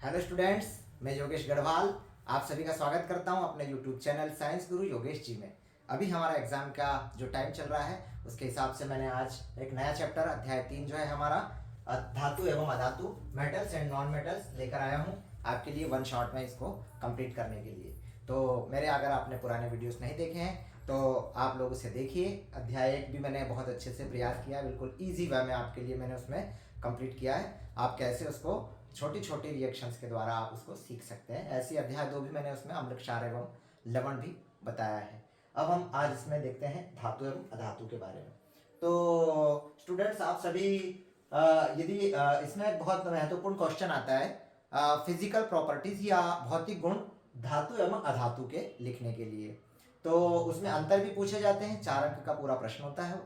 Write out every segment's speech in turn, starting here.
Hello students, मैं योगेश गढ़वाल आप सभी का स्वागत करता हूं अपने यूट्यूब चैनल साइंस गुरु योगेश जी में। अभी हमारा एग्जाम का जो टाइम चल रहा है उसके हिसाब से मैंने आज एक नया चैप्टर अध्याय 3 जो है हमारा धातु एवं अधातु मेटल्स एंड नॉन मेटल्स लेकर आया हूं आपके लिए वन शॉट में इसको कंप्लीट करने के लिए। तो मेरे अगर आपने पुराने वीडियोस नहीं देखे हैं तो आप लोग उसे देखिए। अध्याय 1 भी मैंने बहुत अच्छे से प्रयास किया, बिल्कुल ईजी वे में आपके लिए मैंने उसमें कंप्लीट किया है। आप कैसे उसको छोटी छोटी रिएक्शंस के द्वारा आप उसको सीख सकते हैं। ऐसी अध्याय 2 भी मैंने उसमें अम्ल क्षार एवं लवण भी बताया है। अब हम आज इसमें देखते हैं धातु एवं अधातु के बारे में। तो स्टूडेंट्स आप सभी यदि इसमें एक बहुत महत्वपूर्ण क्वेश्चन आता है फिजिकल प्रॉपर्टीज या भौतिक गुण धातु एवं अधातु के लिखने के लिए, तो उसमें अंतर भी पूछे जाते हैं। 4 अंक का पूरा प्रश्न होता है।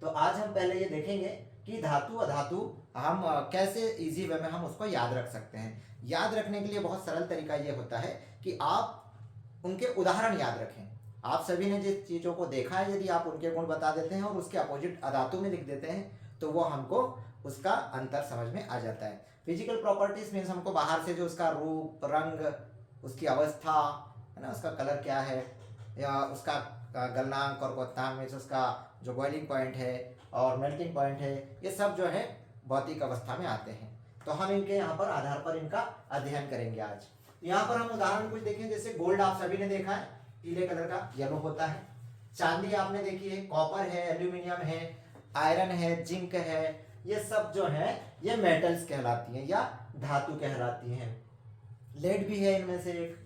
तो आज हम पहले ये देखेंगे कि धातु अधातु हम कैसे इजी वे में हम उसको याद रख सकते हैं। याद रखने के लिए बहुत सरल तरीका ये होता है कि आप उनके उदाहरण याद रखें। आप सभी ने जिस चीज़ों को देखा है यदि आप उनके गुण बता देते हैं और उसके अपोजिट अधातु में लिख देते हैं तो वो हमको उसका अंतर समझ में आ जाता है। फिजिकल प्रॉपर्टीज मीन्स हमको बाहर से जो उसका रूप, रंग, उसकी अवस्था है ना, उसका कलर क्या है, या उसका गलनांक और क्वथनांक मीन्स उसका जो बॉइलिंग पॉइंट है और मेल्टिंग पॉइंट है, ये सब जो है भौतिक अवस्था में आते हैं। तो हम इनके यहाँ पर आधार पर इनका अध्ययन करेंगे आज। यहाँ पर हम उदाहरण कुछ देखें, जैसे गोल्ड आप सभी ने देखा है पीले कलर का, येलो होता है। चांदी आपने देखी है, कॉपर है, एल्यूमिनियम है, आयरन है, जिंक है, ये सब जो है ये मेटल्स कहलाती हैं या धातु कहलाती हैं। लेड भी है इनमें से एक।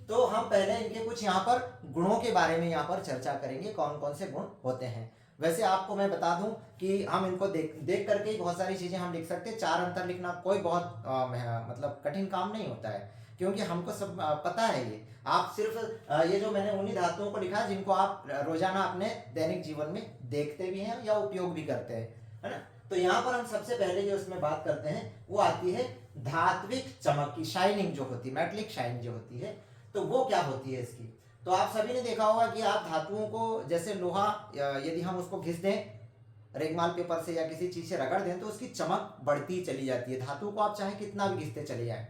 तो हम पहले इनके कुछ यहाँ पर गुणों के बारे में यहाँ पर चर्चा करेंगे, कौन कौन से गुण होते हैं। वैसे आपको मैं बता दूं कि हम इनको देख करके ही बहुत सारी चीजें हम लिख सकते हैं। 4 अंतर लिखना कोई बहुत मतलब कठिन काम नहीं होता है, क्योंकि हमको सब पता है। ये आप सिर्फ ये जो मैंने उन्हीं धातुओं को लिखा है जिनको आप रोजाना अपने दैनिक जीवन में देखते भी हैं या उपयोग भी करते हैं, है ना। तो यहाँ पर हम सबसे पहले जो इसमें बात करते हैं वो आती है धात्विक चमक की, शाइनिंग जो होती है, मेटलिक शाइन जो होती है, तो वो क्या होती है इसकी। तो आप सभी ने देखा होगा कि आप धातुओं को, जैसे लोहा यदि हम उसको घिस दें रेगमाल पेपर से या किसी चीज से रगड़ दें तो उसकी चमक बढ़ती चली जाती है। धातु को आप चाहे कितना भी घिसते चले जाएं,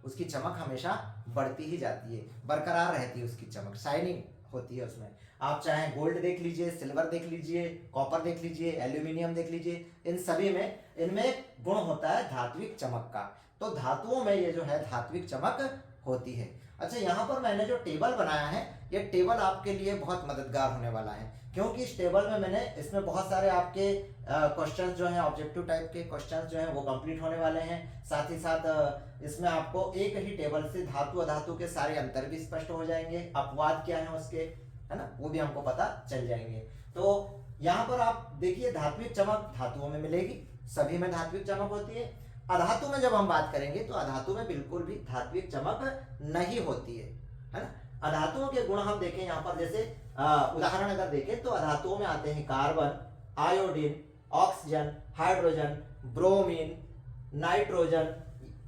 उसकी चमक हमेशा बढ़ती ही जाती है, बरकरार रहती है उसकी चमक, शाइनिंग होती है उसमें। आप चाहे गोल्ड देख लीजिए, सिल्वर देख लीजिए, कॉपर देख लीजिए, एल्यूमिनियम देख लीजिए, इन सभी में इनमें गुण होता है धात्विक चमक का। तो धातुओं में ये जो है धात्विक चमक होती है। अच्छा, यहाँ पर मैंने जो टेबल बनाया है ये टेबल आपके लिए बहुत मददगार होने वाला है, क्योंकि इस टेबल में मैंने इसमें बहुत सारे आपके क्वेश्चंस जो हैं, ऑब्जेक्टिव टाइप के क्वेश्चंस जो हैं वो कंप्लीट होने वाले हैं। साथ ही साथ इसमें आपको एक ही टेबल से धातु अधातु के सारे अंतर भी स्पष्ट हो जाएंगे, अपवाद क्या है उसके, है ना, वो भी हमको पता चल जाएंगे। तो यहाँ पर आप देखिए धात्विक चमक धातुओं में मिलेगी, सभी में धात्विक चमक होती है। अधातु में जब हम बात करेंगे तो अधातु में बिल्कुल भी धात्विक चमक नहीं होती है ना। अधातुओं के गुण हम देखें यहाँ पर, जैसे उदाहरण अगर देखें तो अधातुओं में आते हैं carbon, iodine, oxygen, hydrogen, bromine, nitrogen,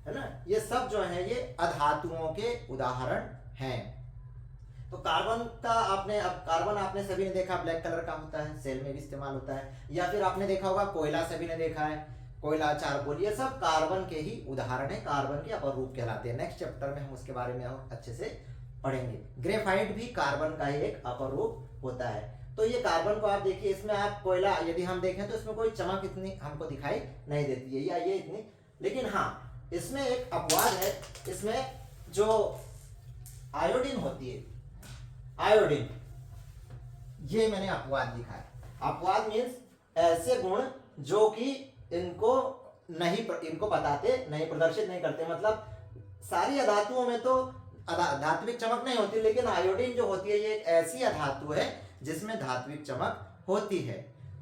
है ना। ये सब जो है ये अधातुओं के उदाहरण हैं। तो कार्बन का कार्बन आपने सभी ने देखा ब्लैक कलर का होता है, सेल में भी इस्तेमाल होता है। या फिर आपने देखा होगा कोयला, सभी ने देखा है, कोयला, चारकोल, ये सब कार्बन के ही उदाहरण है, कार्बन के अपर रूप कहलाते हैं। नेक्स्ट चैप्टर में हम उसके बारे में और अच्छे से पढ़ेंगे। ग्रेफाइट भी कार्बन का ही एक अपर रूप होता है। तो ये कार्बन को आप देखिए, इसमें आप कोयला यदि हम देखें तो इसमें कोई चमक इतनी हमको दिखाई नहीं देती है या ये इतनी, लेकिन हाँ इसमें एक अपवाद है। इसमें जो आयोडीन होती है, आयोडीन, ये मैंने अपवाद लिखा है। अपवाद मीन्स ऐसे गुण जो कि इनको बताते नहीं, प्रदर्शित नहीं करते। मतलब सारी अधातुओं में तो धात्विक चमक नहीं होती, लेकिन आयोडीन जो होती है ये एक ऐसी अधातु है जिसमें धात्विक चमक होती है।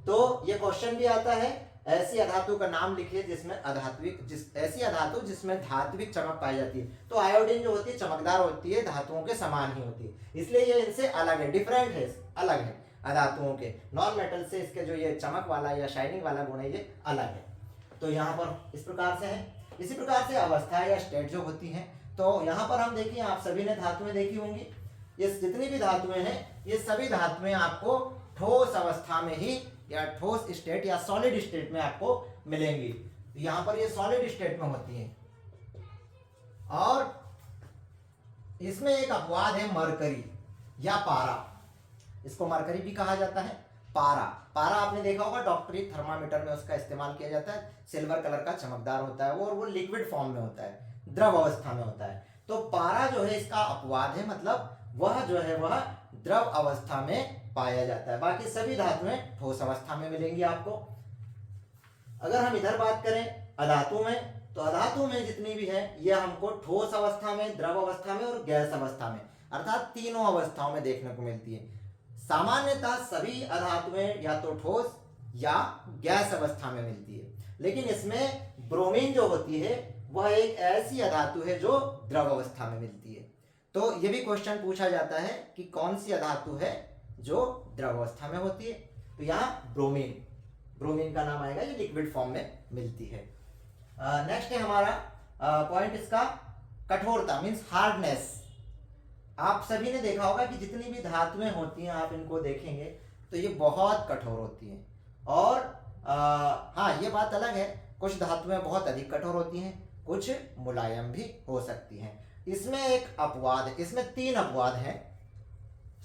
तो ये क्वेश्चन भी आता है, ऐसी अधातु का नाम लिखिए जिसमें ऐसी अधातु जिसमें धात्विक चमक पाई जाती है। तो आयोडीन जो होती है चमकदार होती है, धातुओं के समान ही होती है, इसलिए ये इनसे अलग है, डिफरेंट है, अलग है अधातुओं के। नॉन मेटल से इसके जो ये चमक वाला या शाइनिंग वाला गुण है ये अलग है। तो यहाँ पर इस प्रकार से है। इसी प्रकार से अवस्था या स्टेट जो होती है, तो यहाँ पर हम देखिए, आप सभी ने धातुएं देखी होंगी। ये जितनी भी धातुएं हैं ये सभी धातुएं आपको ठोस अवस्था में ही या ठोस स्टेट या सॉलिड स्टेट में आपको मिलेंगी। यहाँ पर ये सॉलिड स्टेट में होती हैं और इसमें एक अपवाद है मरकरी या पारा, इसको मरकरी भी कहा जाता है। पारा, पारा आपने देखा होगा डॉक्टरी थर्मामीटर में उसका इस्तेमाल किया जाता है, सिल्वर कलर का चमकदार होता है वो, और वो लिक्विड फॉर्म में होता है, द्रव अवस्था में होता है। तो पारा जो है इसका अपवाद है, मतलब वह जो है वह द्रव अवस्था में पाया जाता है। बाकी सभी धातुएं ठोस अवस्था में मिलेंगी आपको। अगर हम इधर बात करें अधातु में, तो अधातु में जितनी भी है ये हमको ठोस अवस्था में, द्रव अवस्था में और गैस अवस्था में, अर्थात तीनों अवस्थाओं में देखने को मिलती है। सामान्यतः सभी अधातुएं या तो ठोस या गैस अवस्था में मिलती है, लेकिन इसमें ब्रोमीन जो होती है वह एक ऐसी अधातु है जो द्रव अवस्था में मिलती है। तो ये भी क्वेश्चन पूछा जाता है कि कौन सी अधातु है जो द्रव अवस्था में होती है, तो यहाँ ब्रोमीन, ब्रोमीन का नाम आएगा, ये लिक्विड फॉर्म में मिलती है। नेक्स्ट है हमारा पॉइंट इसका कठोरता, मींस हार्डनेस। आप सभी ने देखा होगा कि जितनी भी धातुएं होती हैं आप इनको देखेंगे तो ये बहुत कठोर होती हैं, और हाँ ये बात अलग है, कुछ धातुएं बहुत अधिक कठोर होती हैं, कुछ मुलायम भी हो सकती हैं। इसमें एक अपवाद है, इसमें 3 अपवाद हैं,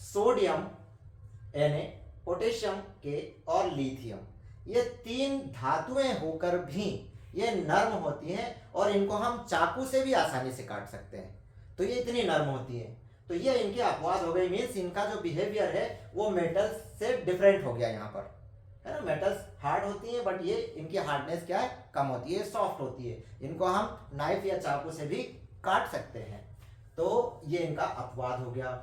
सोडियम Na, पोटेशियम के और लिथियम। ये 3 धातुएं होकर भी ये नर्म होती हैं और इनको हम चाकू से भी आसानी से काट सकते हैं, तो ये इतनी नर्म होती है। तो ये इनके अपवाद हो गए, मीन्स इनका जो बिहेवियर है वो मेटल्स से डिफरेंट हो गया यहाँ पर, है ना। मेटल्स हार्ड होती हैं बट ये इनकी हार्डनेस क्या है, कम होती है, सॉफ्ट होती है, इनको हम नाइफ या चाकू से भी काट सकते हैं। तो ये इनका अपवाद हो गया।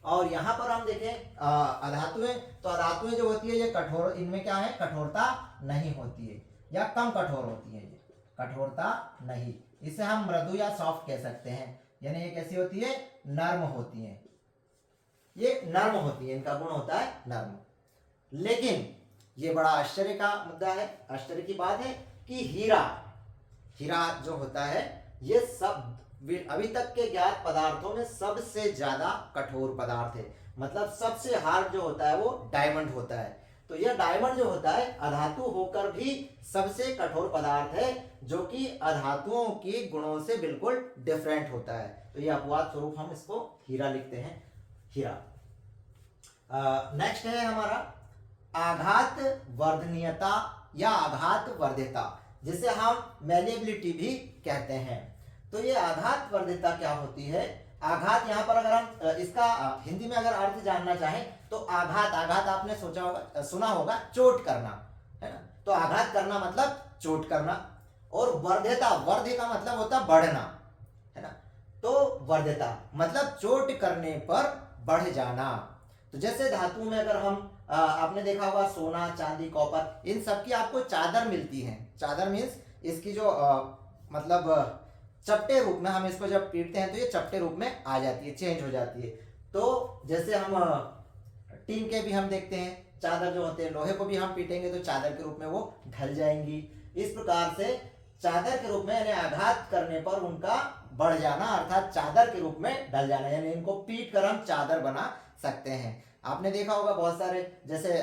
और यहाँ पर हम देखें अधातुएं, तो अधातुएं जो होती है ये कठोर, इनमें क्या है, कठोरता नहीं होती है या कम कठोर होती है, ये कठोरता नहीं, इसे हम मृदु या सॉफ्ट कह सकते हैं, यानी ये कैसी होती है, नर्म होती है, ये नर्म होती है, इनका गुण होता है नर्म। लेकिन ये बड़ा आश्चर्य का मुद्दा है, आश्चर्य की बात है कि हीरा, हीरा जो होता है ये सब अभी तक के ज्ञात पदार्थों में सबसे ज्यादा कठोर पदार्थ है, मतलब सबसे हार्ड जो होता है वो डायमंड होता है। तो यह डायमंड जो होता है अधातु होकर भी सबसे कठोर पदार्थ है, जो कि अधातुओं के गुणों से बिल्कुल डिफरेंट होता है। तो यह अपवाद स्वरूप हम इसको हीरा लिखते हैं, हीरा। नेक्स्ट है हमारा आघात वर्धनीयता या आघात वर्ध्यता, जिसे हम मैलिएबिलिटी भी कहते हैं। तो ये आघात वर्ध्यता क्या होती है, आघात यहाँ पर अगर हम इसका हिंदी में अगर अर्थ जानना चाहें तो आघात, आघात आपने सोचा होगा, सुना होगा, चोट करना, है ना। तो आघात करना मतलब चोट करना, और वर्ध्यता, वर्ध्य का मतलब होता बढ़ना, है ना। तो वर्ध्यता मतलब चोट करने पर बढ़ जाना। तो जैसे धातु में अगर हम आपने देखा होगा सोना, चांदी, कॉपर, इन सब की आपको चादर मिलती है। चादर मीन्स इसकी जो मतलब चपटे रूप में हम इसको जब पीटते हैं तो ये चपटे रूप में आ जाती है, चेंज हो जाती है। तो जैसे हम टीन के भी हम देखते हैं चादर जो होते हैं, लोहे को भी हम पीटेंगे तो चादर के रूप में वो ढल जाएंगी। इस प्रकार से चादर के रूप में यानी आघात करने पर उनका बढ़ जाना, अर्थात चादर के रूप में ढल जाना, यानी इनको पीट कर हम चादर बना सकते हैं। आपने देखा होगा बहुत सारे जैसे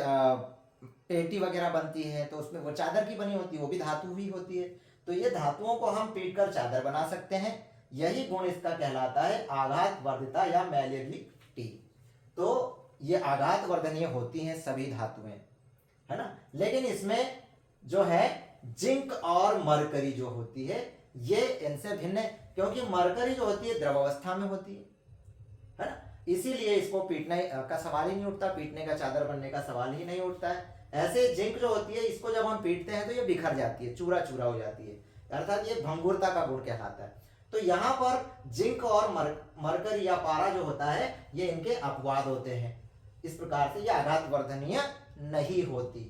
पेटी वगैरह बनती है तो उसमें वो चादर की बनी होती है, वो भी धातु ही होती है। तो ये धातुओं को हम पीट कर चादर बना सकते हैं, यही गुण इसका कहलाता है आघात वर्ध्यता या मैलिएबिलिटी। तो ये आघात वर्धनीय होती हैं सभी धातुएं, है ना। लेकिन इसमें जो है जिंक और मरकरी जो होती है ये इनसे भिन्न है, क्योंकि मरकरी जो होती है द्रव अवस्था में होती है ना, इसीलिए इसको पीटने का सवाल ही नहीं उठता, पीटने का चादर बनने का सवाल ही नहीं उठता है। ऐसे जिंक जो होती है इसको जब हम पीटते हैं तो ये बिखर जाती है, चूरा चूरा हो जाती है, अर्थात ये भंगुरता का गुण कहलाता है। तो यहाँ पर जिंक और मरकरी या पारा जो होता है ये इनके अपवाद होते हैं, इस प्रकार से ये आघात वर्धनीय नहीं होती।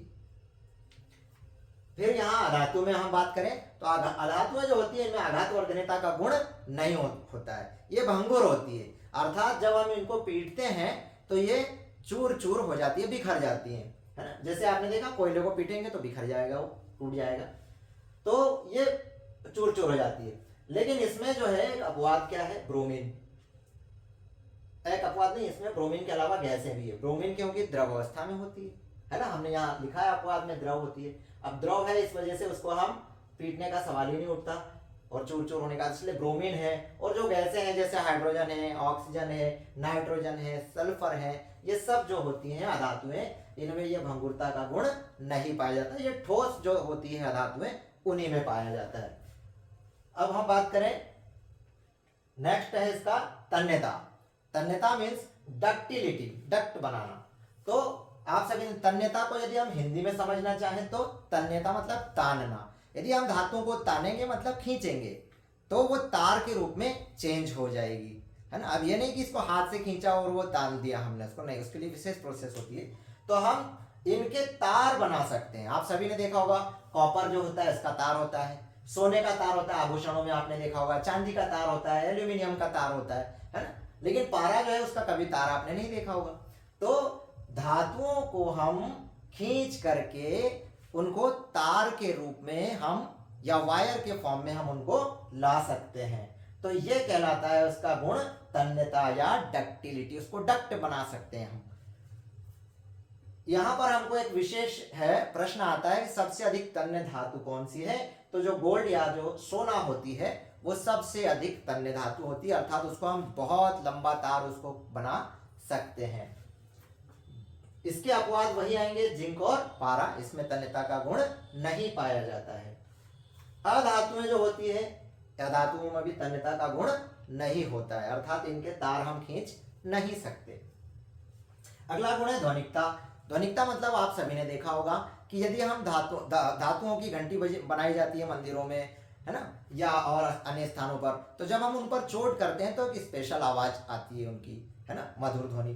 फिर यहाँ अधातु में हम बात करें तो अधातुएं जो होती है इनमें आघात वर्धनीयता का गुण नहीं होता है, ये भंगुर होती है, अर्थात जब हम इनको पीटते हैं तो ये चूर चूर हो जाती है, बिखर जाती है ना। जैसे आपने देखा कोयले को पीटेंगे तो बिखर जाएगा, वो टूट जाएगा, तो ये चूर चूर हो जाती है। लेकिन इसमें जो है एक अपवाद क्या है, ब्रोमीन। एक अपवाद नहीं, इसमें ब्रोमीन के अलावा गैसें भी है। ब्रोमीन क्योंकि द्रव अवस्था में होती है ना, हमने यहाँ लिखा है अपवाद में द्रव होती है। अब द्रव है इस वजह से उसको हम पीटने का सवाल ही नहीं उठता, और चूर चूर होने का, इसलिए ब्रोमीन है। और जो गैसें हैं जैसे हाइड्रोजन है, ऑक्सीजन है, नाइट्रोजन है, सल्फर है, ये सब जो होती हैं अधातुएं, इनमें ये भंगुरता का गुण नहीं पाया जाता। ये ठोस जो होती है अधातुएं उन्हीं में पाया जाता है। अब हम बात करें, नेक्स्ट है इसका तन्यता। तन्यता मीन्स डक्टिलिटी, डक्ट बनाना। तो आप सभी तन्यता को यदि हम हिंदी में समझना चाहें तो तन्यता मतलब तानना। यदि हम धातुओं को तानेंगे मतलब खींचेंगे तो वो तार के रूप में चेंज हो जाएगी, है ना। अब ये नहीं कि इसको हाथ से खींचा और वो तान दिया हमने उसको, नहीं, उसके लिए विशेष प्रोसेस होती है। तो हम इनके तार बना सकते हैं। आप सभी ने देखा होगा कॉपर जो होता है इसका तार होता है, सोने का तार होता है, आभूषणों में आपने देखा होगा, चांदी का तार होता है, एल्यूमिनियम का तार होता है ना। लेकिन पारा जो है उसका कभी तार आपने नहीं देखा होगा। तो धातुओं को हम खींच करके उनको तार के रूप में हम या वायर के फॉर्म में हम उनको ला सकते हैं। तो ये कहलाता है उसका गुण तन्यता या डक्टिलिटी, उसको डक्ट बना सकते हैं हम। यहां पर हमको एक विशेष है, प्रश्न आता है कि सबसे अधिक तन्य धातु कौन सी है। तो जो गोल्ड या जो सोना होती है वो सबसे अधिक तन्य धातु होती है, अर्थात उसको हम बहुत लंबा तार उसको बना सकते हैं। इसके अपवाद वही आएंगे जिंक और पारा, इसमें तन्यता का गुण नहीं पाया जाता है। अधातुएं जो होती है, अधातुओं में भी तन्यता का गुण नहीं होता है, अर्थात इनके तार हम खींच नहीं सकते। अगला गुण है ध्वनिकता। ध्वनिकता मतलब आप सभी ने देखा होगा कि यदि हम धातुओं की घंटी बनाई जाती है मंदिरों में, है ना, या और अन्य स्थानों पर, तो जब हम उन पर चोट करते हैं तो एक स्पेशल आवाज आती है उनकी, है ना, मधुर ध्वनि।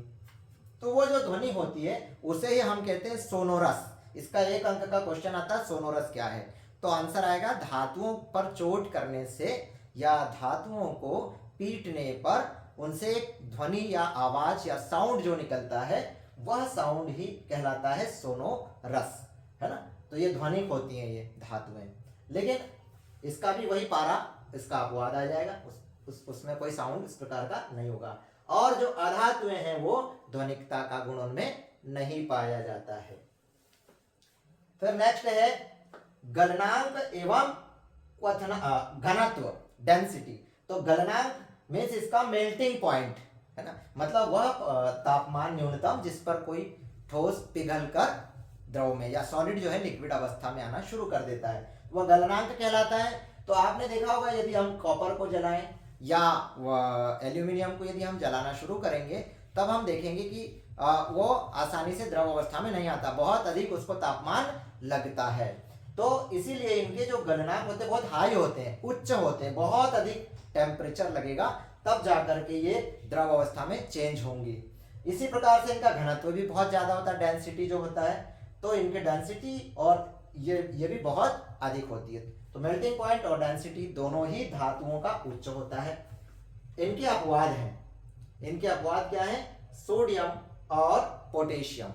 तो वो जो ध्वनि होती है उसे ही हम कहते हैं सोनोरस। इसका 1 अंक का क्वेश्चन आता है, सोनोरस क्या है। तो आंसर आएगा धातुओं पर चोट करने से या धातुओं को पीटने पर उनसे एक ध्वनि या आवाज या साउंड जो निकलता है वह साउंड ही कहलाता है सोनोरस, है ना। तो ये ध्वनिक होती हैं ये धातुएं, लेकिन इसका भी वही पारा, इसका अपवाद आ जाएगा, उसमें कोई साउंड इस प्रकार का नहीं होगा। और जो अधातुएं हैं वो ध्वनिकता का गुण उनमें नहीं पाया जाता है। फिर नेक्स्ट है गलनांक एवं घनत्व, डेंसिटी। तो गलनांक मीन्स इसका मेल्टिंग पॉइंट, है ना, मतलब वह तापमान न्यूनतम जिस पर कोई ठोस पिघल कर द्रव में या सॉलिड जो है लिक्विड अवस्था में आना शुरू कर देता है, वह गलनांक कहलाता है। तो आपने देखा होगा यदि हम कॉपर को जलाएं या एल्यूमिनियम को यदि हम जलाना शुरू करेंगे तब हम देखेंगे कि वो आसानी से द्रव अवस्था में नहीं आता, बहुत अधिक उसको तापमान लगता है। तो इसीलिए इनके जो गलनांक होते हैं बहुत हाई होते हैं, उच्च होते हैं, बहुत अधिक टेम्परेचर लगेगा तब जाकर के ये द्रव अवस्था में चेंज होंगी। इसी प्रकार से इनका घनत्व भी बहुत ज्यादा होता है, डेंसिटी जो होता है, तो इनके डेंसिटी और ये भी बहुत अधिक होती है। तो मेल्टिंग पॉइंट और डेंसिटी दोनों ही धातुओं का उच्च होता है। इनके अपवाद हैं, इनके अपवाद क्या है, सोडियम और पोटेशियम।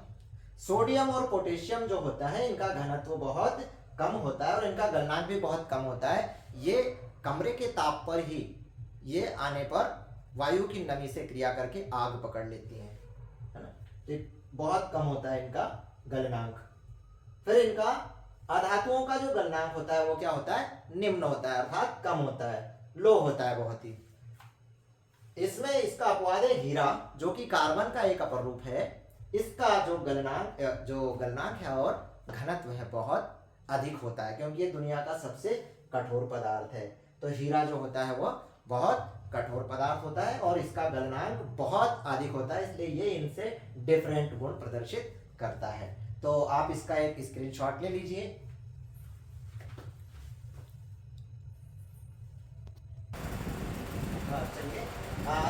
सोडियम और पोटेशियम जो होता है इनका घनत्व बहुत कम होता है और इनका गलनांक भी बहुत कम होता है। ये कमरे के ताप पर ही ये आने पर वायु की नमी से क्रिया करके आग पकड़ लेती हैं, है ना। ये बहुत कम होता है इनका गलनांक। फिर इनका अधातुओं का जो गलनांक होता है वो क्या होता है, निम्न होता है, अर्थात कम होता है, लो होता है बहुत ही। इसमें इसका अपवाद है हीरा, जो कि कार्बन का एक अपर रूप है। इसका जो गलनांक है और घनत्व है बहुत अधिक होता है, क्योंकि ये दुनिया का सबसे कठोर पदार्थ है। तो हीरा जो होता है वो बहुत कठोर पदार्थ होता है और इसका गलनांक बहुत अधिक होता है, इसलिए ये इनसे डिफरेंट गुण प्रदर्शित करता है। तो आप इसका एक स्क्रीनशॉट ले लीजिए। चलिए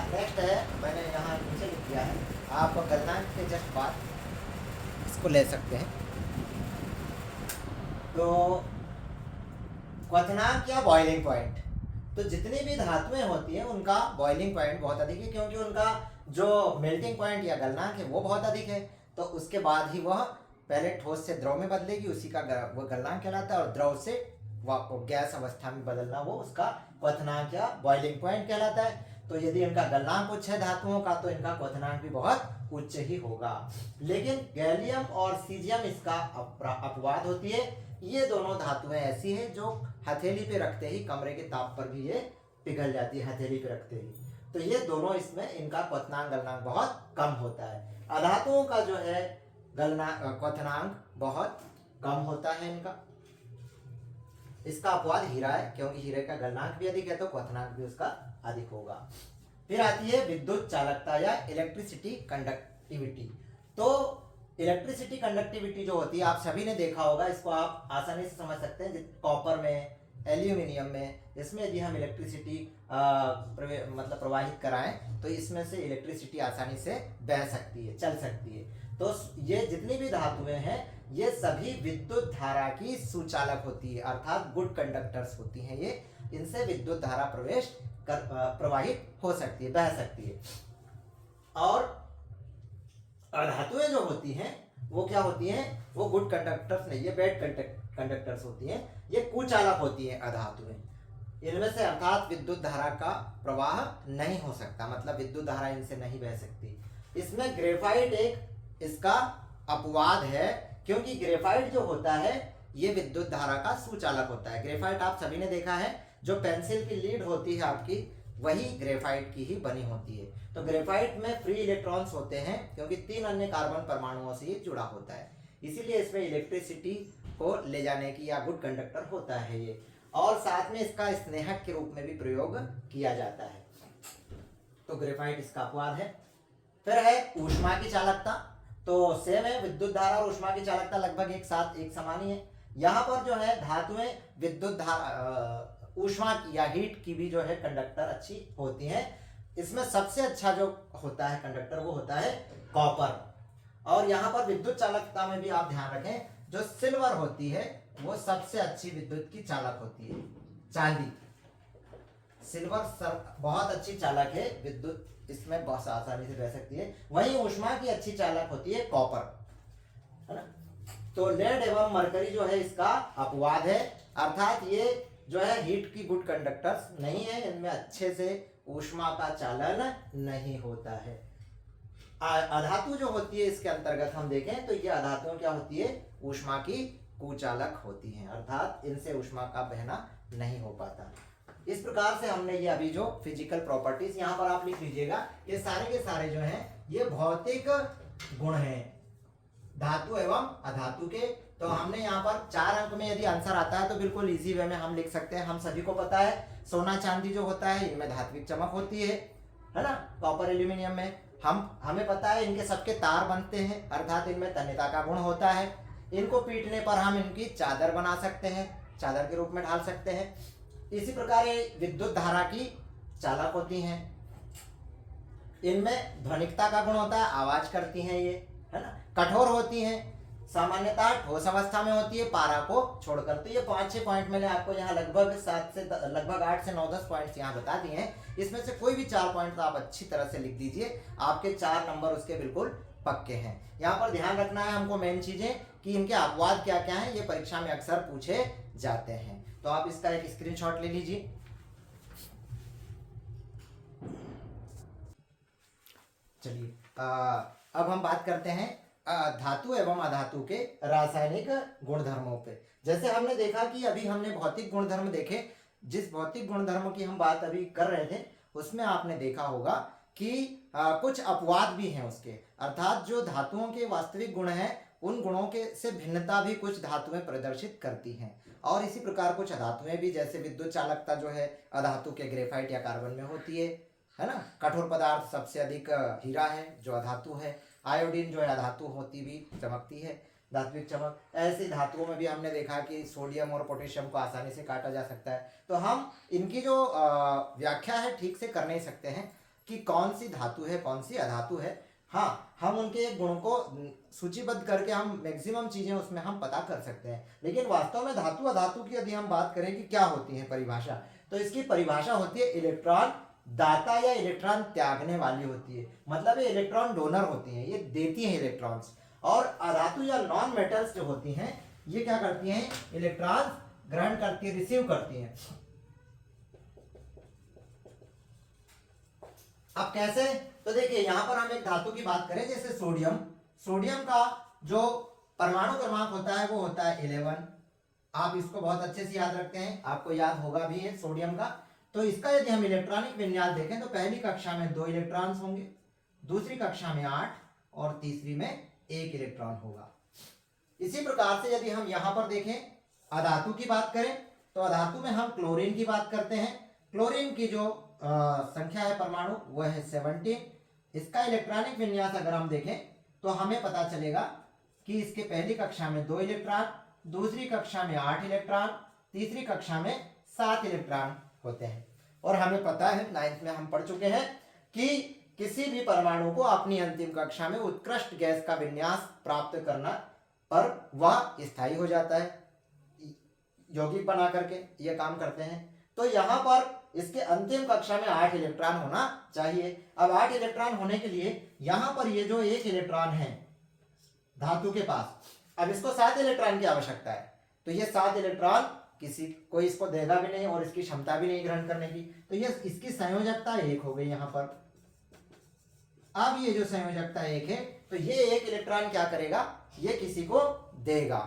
नेक्स्ट है, मैंने यहाँ नीचे लिख दिया है, आप गलनांक के जस्ट बाद इसको ले सकते हैं। तो क्वथनांक या बॉइलिंग पॉइंट, तो जितनी भी धातुएं होती हैं उनका बॉइलिंग पॉइंट बहुत अधिक है, क्योंकि उनका जो मेल्टिंग पॉइंट या गलनांक है वो बहुत अधिक है। तो उसके बाद ही वह पहले ठोस से द्रव में बदलेगी, उसी का वो गलनांक कहलाता है, और द्रव से गैस अवस्था में बदलना वो उसका क्वथनांक या बॉइलिंग पॉइंट कहलाता है। तो यदि इनका गलनांक उच्च है धातुओं का तो इनका क्वथनांक भी बहुत उच्च ही होगा। लेकिन गैलियम और सीजियम इसका अपवाद होती है। ये दोनों धातुएं ऐसी हैं जो हथेली पे रखते ही कमरे के ताप पर भी ये पिघल जाती है, हथेली पे रखते ही। तो ये दोनों इसमें इनका क्वथनांक गलनांक बहुत कम होता है। अधातुओं का जो है क्वथनांक बहुत कम होता है इनका। इसका अपवाद हीरा है, क्योंकि हीरे का गलनांक भी अधिक है तो क्वथनांक भी उसका अधिक होगा। फिर आती है विद्युत चालकता या इलेक्ट्रिसिटी कंडक्टिविटी। तो इलेक्ट्रिसिटी कंडक्टिविटी जो होती है, आप सभी ने देखा होगा, इसको आप आसानी से समझ सकते हैं। कॉपर में, एल्यूमिनियम में, इसमें यदि हम इलेक्ट्रिसिटी मतलब प्रवाहित कराएं तो इसमें से इलेक्ट्रिसिटी आसानी से बह सकती है, चल सकती है। तो ये जितनी भी धातुएं हैं ये सभी विद्युत धारा की सुचालक होती है, अर्थात गुड कंडक्टर्स होती हैं ये। इनसे विद्युत धारा प्रवाहित हो सकती है, बह सकती है। और अधातुएं जो होती हैं वो क्या होती हैं? वो गुड कंडक्टर्स नहीं, ये बैड कंडक्टर्स होती हैं, ये कुचालक होती हैं अधातुएं। इनमें से अर्थात विद्युत धारा का प्रवाह नहीं हो सकता, मतलब विद्युत धारा इनसे नहीं बह सकती। इसमें ग्रेफाइट एक इसका अपवाद है, क्योंकि ग्रेफाइट जो होता है ये विद्युत धारा का सुचालक होता है। ग्रेफाइट आप सभी ने देखा है, जो पेंसिल की लीड होती है आपकी, वही ग्रेफाइट की ही बनी होती है। तो ग्रेफाइट में फ्री इलेक्ट्रॉन्स होते हैं, क्योंकि 3 अन्य कार्बन परमाणुओं से ये जुड़ा होता है, इसीलिए इसमें इलेक्ट्रिसिटी को ले जाने की या गुड कंडक्टर होता है ये। और साथ में इसका स्नेहक के रूप में भी प्रयोग किया जाता है। तो ग्रेफाइट इसका अपवाद है। फिर है ऊष्मा की चालकता। तो सेम है, विद्युत धारा और ऊष्मा की चालकता लगभग एक साथ एक समान ही है। यहाँ पर जो है धातुएं विद्युत धारा, ऊष्मा की या हीट की भी जो है कंडक्टर अच्छी होती हैं। इसमें सबसे अच्छा जो होता है कंडक्टर वो होता है कॉपर। और यहाँ पर विद्युत चालकता में भी आप ध्यान रखें, जो सिल्वर होती है वो सबसे अच्छी विद्युत की चालक होती है। चांदी, सिल्वर बहुत अच्छी चालक है, विद्युत इसमें बहुत आसानी से बह सकती है। वहीं ऊष्मा की अच्छी चालक होती है कॉपर, है ना। तो लेड एवं मरकरी जो है इसका अपवाद है, अर्थात ये जो है हीट की गुड कंडक्टर्स नहीं है, इनमें अच्छे से ऊष्मा का चालन नहीं होता है। अधातु जो होती है इसके अंतर्गत हम देखें तो ये अधातुएं क्या होती है? ऊष्मा की कुचालक होती हैं, अर्थात इनसे ऊष्मा का बहना नहीं हो पाता। इस प्रकार से हमने ये अभी जो फिजिकल प्रॉपर्टीज, यहाँ पर आप लिख लीजिएगा, ये सारे के सारे जो हैं ये भौतिक गुण हैं धातु एवं अधातु के। तो हमने यहाँ पर 4 अंक में यदि आंसर आता है तो बिल्कुल इजी वे में हम लिख सकते हैं। हम सभी को पता है सोना चांदी जो होता है इनमें धात्विक चमक होती है ना। कॉपर एल्यूमिनियम में हमें पता है इनके सबके तार बनते हैं, अर्थात इनमें तन्यता का गुण होता है। इनको पीटने पर हम इनकी चादर बना सकते हैं, चादर के रूप में ढाल सकते हैं। इसी प्रकार ये विद्युत धारा की चालक होती हैं, इनमें ध्वनिकता का गुण होता है, आवाज करती हैं ये, है ना। कठोर होती हैं, सामान्यतः ठोस अवस्था में होती है पारा को छोड़कर। तो ये 5-6 पॉइंट मैंने आपको यहाँ लगभग 8 से 9-10 पॉइंट्स यहाँ बता दिए हैं। इसमें से कोई भी 4 पॉइंट आप अच्छी तरह से लिख दीजिए, आपके 4 नंबर उसके बिल्कुल पक्के हैं। यहाँ पर ध्यान रखना है हमको मेन चीजें कि इनके अपवाद क्या क्या हैं, ये परीक्षा में अक्सर पूछे जाते हैं। तो आप इसका एक स्क्रीनशॉट ले लीजिए। चलिए अब हम बात करते हैं धातु एवं अधातु के रासायनिक गुणधर्मों पे। जैसे हमने देखा कि अभी हमने भौतिक गुणधर्म देखे, जिस भौतिक गुणधर्म की हम बात अभी कर रहे थे उसमें आपने देखा होगा कि कुछ अपवाद भी हैं उसके, अर्थात जो धातुओं के वास्तविक गुण हैं उन गुणों के से भिन्नता भी कुछ धातुएं प्रदर्शित करती हैं। और इसी प्रकार कुछ अधातुएं भी, जैसे विद्युत चालकता जो है अधातु के ग्रेफाइट या कार्बन में होती है ना। कठोर पदार्थ सबसे अधिक हीरा है जो अधातु है। आयोडीन जो है अधातु होती भी चमकती है, धात्विक चमक। ऐसी धातुओं में भी हमने देखा कि सोडियम और पोटेशियम को आसानी से काटा जा सकता है। तो हम इनकी जो व्याख्या है ठीक से कर नहीं सकते हैं कि कौन सी धातु है कौन सी अधातु है। हाँ, हम उनके गुण को सूचीबद्ध करके हम मैक्सिमम चीजें उसमें हम पता कर सकते हैं, लेकिन वास्तव में धातु अधातु की यदि हम बात करें कि क्या होती है परिभाषा, तो इसकी परिभाषा होती है इलेक्ट्रॉन दाता या इलेक्ट्रॉन त्यागने वाली होती है। मतलब ये इलेक्ट्रॉन डोनर होती हैं, ये देती हैं इलेक्ट्रॉन्स। और अधातु या नॉन मेटल्स जो होती हैं ये क्या करती हैं? इलेक्ट्रॉन ग्रहण करती है, रिसीव करती हैं। अब कैसे? तो देखिए यहां पर हम एक धातु की बात करें जैसे सोडियम। सोडियम का जो परमाणु क्रमांक होता है वो होता है 11, आप इसको बहुत अच्छे से याद रखते हैं, आपको याद होगा भी है सोडियम का। तो इसका यदि हम इलेक्ट्रॉनिक विन्यास देखें तो पहली कक्षा में 2 इलेक्ट्रॉन्स होंगे, दूसरी कक्षा में 8 और तीसरी में 1 इलेक्ट्रॉन होगा। इसी प्रकार से यदि हम यहां पर देखें अधातु की बात करें तो अधातु में हम क्लोरीन की बात करते हैं। क्लोरीन की जो संख्या है परमाणु वह है 17। इसका इलेक्ट्रॉनिक विन्यास अगर हम देखें तो हमें पता चलेगा कि इसके पहली कक्षा में 2 इलेक्ट्रॉन, दूसरी कक्षा में 8 इलेक्ट्रॉन, तीसरी कक्षा में 7 इलेक्ट्रॉन होते हैं। और हमें पता है 9th में हम पढ़ चुके हैं कि किसी भी परमाणु को अपनी अंतिम कक्षा में उत्कृष्ट गैस का विन्यास प्राप्त करना पर वह स्थायी हो जाता है, यौगिक बना करके ये काम करते हैं। तो यहाँ पर इसके अंतिम कक्षा में 8 इलेक्ट्रॉन होना चाहिए। अब 8 इलेक्ट्रॉन होने के लिए यहाँ पर ये जो 1 इलेक्ट्रॉन है धातु के पास, अब इसको 7 इलेक्ट्रॉन की आवश्यकता है। तो ये 7 इलेक्ट्रॉन किसी कोई इसको देगा भी नहीं और इसकी क्षमता भी नहीं ग्रहण करने की, तो ये इसकी संयोजकता 1 हो गई यहाँ पर। अब ये जो संयोजकता 1 है तो ये 1 इलेक्ट्रॉन क्या करेगा, ये किसी को देगा।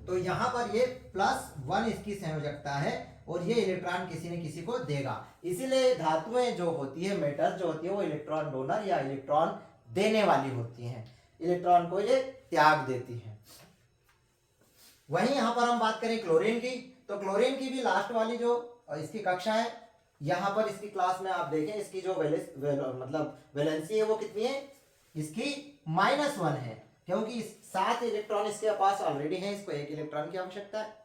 तो यहाँ पर ये +1 इसकी संयोजकता है और ये इलेक्ट्रॉन किसी न किसी को देगा। इसीलिए धातुएं जो होती है, मेटल जो होती है, वो इलेक्ट्रॉन डोनर या इलेक्ट्रॉन देने वाली होती हैं, इलेक्ट्रॉन को ये त्याग देती हैं। वहीं यहाँ पर हम बात करें क्लोरीन की, तो क्लोरीन की भी लास्ट वाली जो इसकी कक्षा है, यहाँ पर इसकी क्लास में आप देखें इसकी जो वैलेंसी है वो कितनी है, इसकी -1 है, क्योंकि 7 इलेक्ट्रॉन इसके पास ऑलरेडी है, इसको 1 इलेक्ट्रॉन की आवश्यकता है,